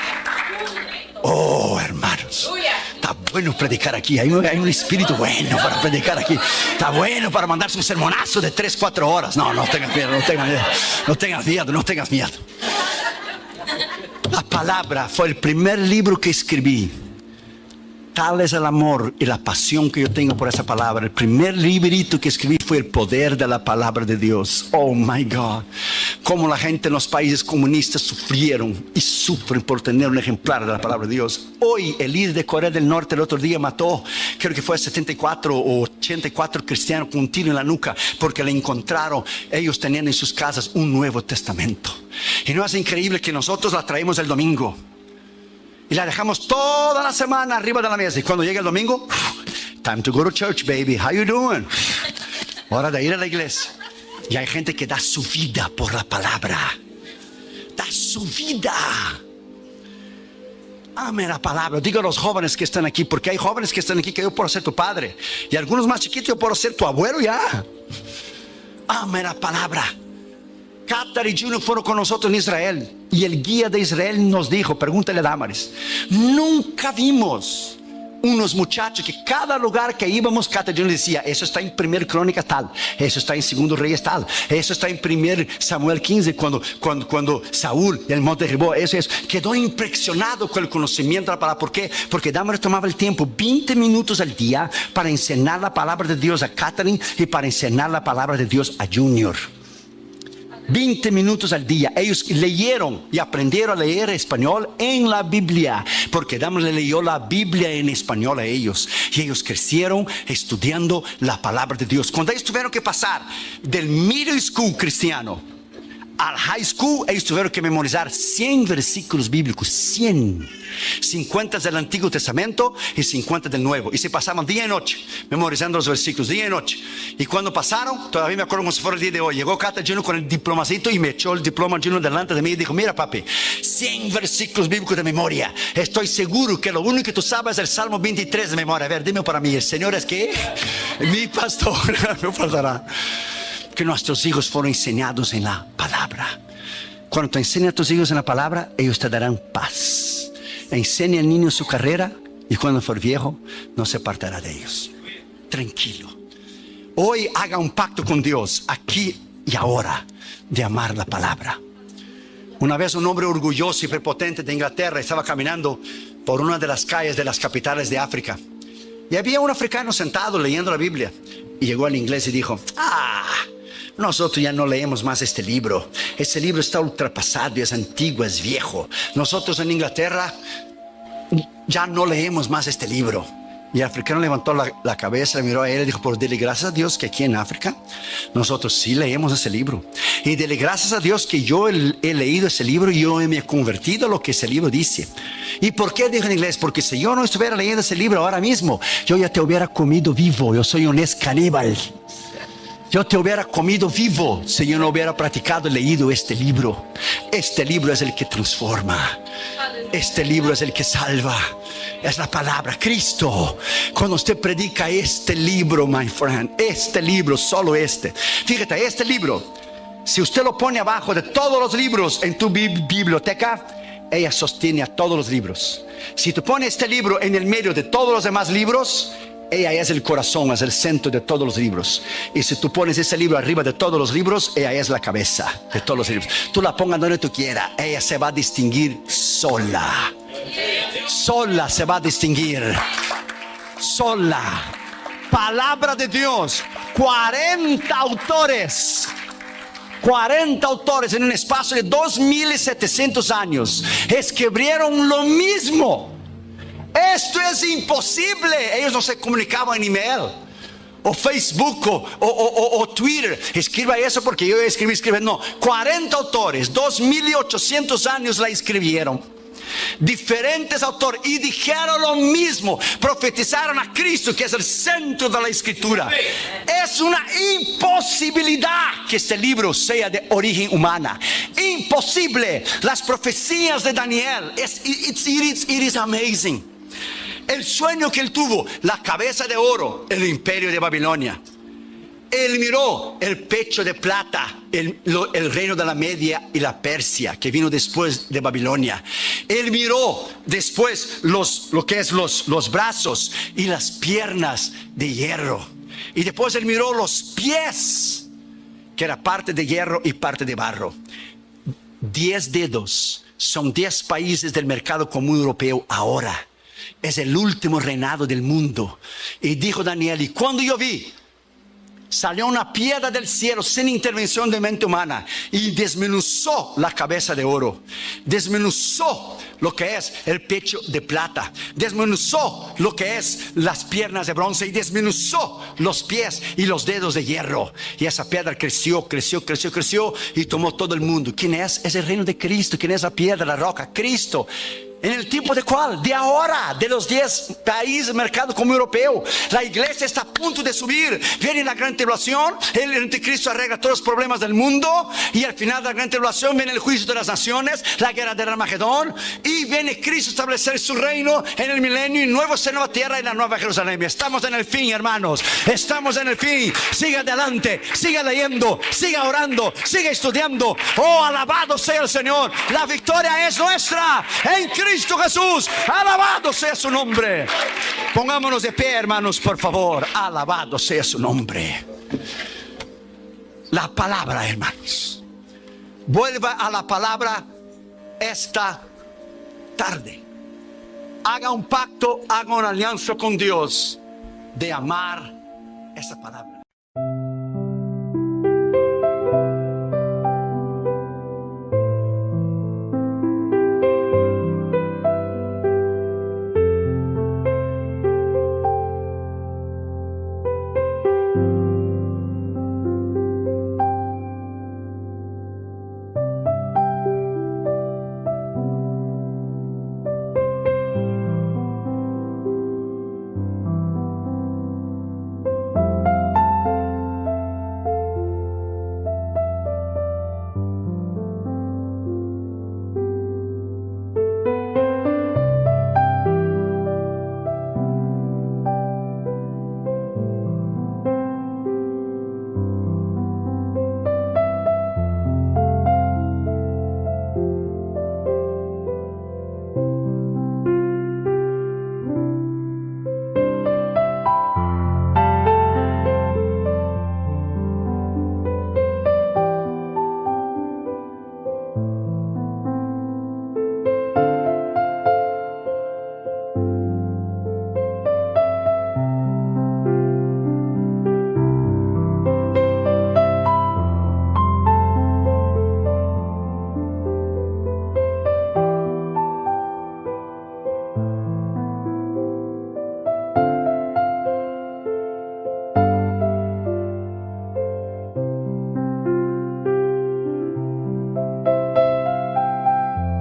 Oh, hermanos, está bueno predicar aquí. Hay un espíritu bueno para predicar aquí. Está bueno para mandarse un sermonazo de 3-4 horas. No tengas miedo, no tengas miedo. No tengas miedo, no tengas miedo. La palabra fue el primer libro que escribí. Tal es el amor y la pasión que yo tengo por esa palabra. El primer librito que escribí fue el poder de la palabra de Dios. Oh my God. Cómo la gente en los países comunistas sufrieron y sufren por tener un ejemplar de la palabra de Dios. Hoy el líder de Corea del Norte el otro día mató, creo que fue 74 o 84 cristianos con un tiro en la nuca, porque le encontraron, ellos tenían en sus casas un Nuevo Testamento. Y no es increíble que nosotros la traemos el domingo y la dejamos toda la semana arriba de la mesa, y cuando llega el domingo, time to go to church, baby, how you doing? Hora de ir a la iglesia. Y hay gente que da su vida por la palabra. Da su vida. Ame la palabra. Digo a los jóvenes que están aquí, porque hay jóvenes que están aquí que yo puedo ser tu padre, y algunos más chiquitos yo puedo ser tu abuelo ya. Ame la palabra. Qatar y Juno fueron con nosotros en Israel, y el guía de Israel nos dijo, pregúntale a Damaris, nunca vimos unos muchachos que cada lugar que íbamos, Qatar y Juno decía, eso está en 1 Crónicas tal, eso está en 2 Reyes tal, eso está en 1 Samuel 15, cuando Saúl en el monte derribó, eso. Quedó impresionado con el conocimiento de la palabra. ¿Por qué? Porque Damaris tomaba el tiempo 20 minutos al día para enseñar la palabra de Dios a Catherine y para enseñar la palabra de Dios a Junior. 20 minutos al día. Ellos leyeron y aprendieron a leer español en la Biblia, porque Damaris le leyó la Biblia en español a ellos, y ellos crecieron estudiando la palabra de Dios. Cuando ellos tuvieron que pasar del middle school cristiano al high school, ellos tuvieron que memorizar 100 versículos bíblicos, 100, 50 del Antiguo Testamento y 50 del Nuevo, y se pasaban día y noche memorizando los versículos, día y noche. Y cuando pasaron, todavía me acuerdo como si fuera el día de hoy, llegó Cata Junior con el diplomacito y me echó el diploma Junior delante de mí y dijo, mira papi, 100 versículos bíblicos de memoria. Estoy seguro que lo único que tú sabes es el Salmo 23 de memoria. A ver, dime para mí, el Señor es que mi pastor no faltará. Que nuestros hijos fueron enseñados en la palabra. Cuando tú enseñas a tus hijos en la palabra, ellos te darán paz. Enseña al niño su carrera, y cuando for viejo no se apartará de ellos. Tranquilo. Hoy haga un pacto con Dios, aquí y ahora, de amar la palabra. Una vez un hombre orgulloso y prepotente de Inglaterra estaba caminando por una de las calles de las capitales de África, y había un africano sentado leyendo la Biblia, y llegó al inglés y dijo, nosotros ya no leemos más este libro. Este libro está ultrapasado, es antiguo, es viejo. Nosotros en Inglaterra ya no leemos más este libro. Y el africano levantó la cabeza, le miró a él y dijo, por dile gracias a Dios que aquí en África nosotros sí leemos ese libro. Y dile gracias a Dios que yo he leído ese libro y yo me he convertido a lo que ese libro dice. ¿Y por qué dijo en inglés? Porque si yo no estuviera leyendo ese libro ahora mismo, yo ya te hubiera comido vivo. Yo soy un caníbal. Yo te hubiera comido vivo si yo no hubiera practicado y leído este libro. Este libro es el que transforma. Este libro es el que salva. Es la palabra, Cristo. Cuando usted predica este libro, my friend, este libro, solo este. Fíjate, este libro, si usted lo pone abajo de todos los libros en tu biblioteca, ella sostiene a todos los libros. Si tú pones este libro en el medio de todos los demás libros, ella es el corazón, es el centro de todos los libros. Y si tú pones ese libro arriba de todos los libros, ella es la cabeza de todos los libros. Tú la pongas donde tú quieras, ella se va a distinguir sola. sola se va a distinguir. Sola. Palabra de Dios. 40 autores. 40 autores en un espacio de 2700 años escribieron lo mismo. Esto es imposible. Ellos no se comunicaban en email o Facebook o Twitter. Escriba eso porque yo escribí. No, 40 autores, 2800 años la escribieron. Diferentes autores y dijeron lo mismo, profetizaron a Cristo, que es el centro de la escritura. Es una imposibilidad que este libro sea de origen humana. Imposible. Las profecías de Daniel, it is amazing. El sueño que él tuvo, la cabeza de oro, el imperio de Babilonia. Él miró el pecho de plata, el reino de la Media y la Persia, que vino después de Babilonia. Él miró después lo que es los brazos y las piernas de hierro. Y después él miró los pies, que era parte de hierro y parte de barro. 10 dedos son 10 países del mercado común europeo ahora. Es el último reinado del mundo. Y dijo Daniel, y cuando yo vi, salió una piedra del cielo sin intervención de mente humana y desmenuzó la cabeza de oro, desmenuzó lo que es el pecho de plata, desmenuzó lo que es las piernas de bronce y desmenuzó los pies y los dedos de hierro. Y esa piedra creció y tomó todo el mundo. ¿Quién es? Es el reino de Cristo. ¿Quién es la piedra, la roca? Cristo. ¿En el tiempo de cuál? De ahora, de los 10 países del mercado común europeo. La iglesia está a punto de subir. Viene la gran tribulación, el anticristo arregla todos los problemas del mundo y al final de la gran tribulación viene el juicio de las naciones, la guerra del Armagedón, y viene Cristo a establecer su reino en el milenio y nueva tierra y la nueva Jerusalén. Estamos en el fin, hermanos. Estamos en el fin. Siga adelante, siga leyendo, siga orando, siga estudiando. Oh, alabado sea el Señor. La victoria es nuestra en Cristo Jesús. Alabado sea su nombre. Pongámonos de pie, hermanos, por favor. Alabado sea su nombre. La palabra, hermanos. Vuelva a la palabra esta tarde. Haga un pacto, haga una alianza con Dios de amar esa palabra.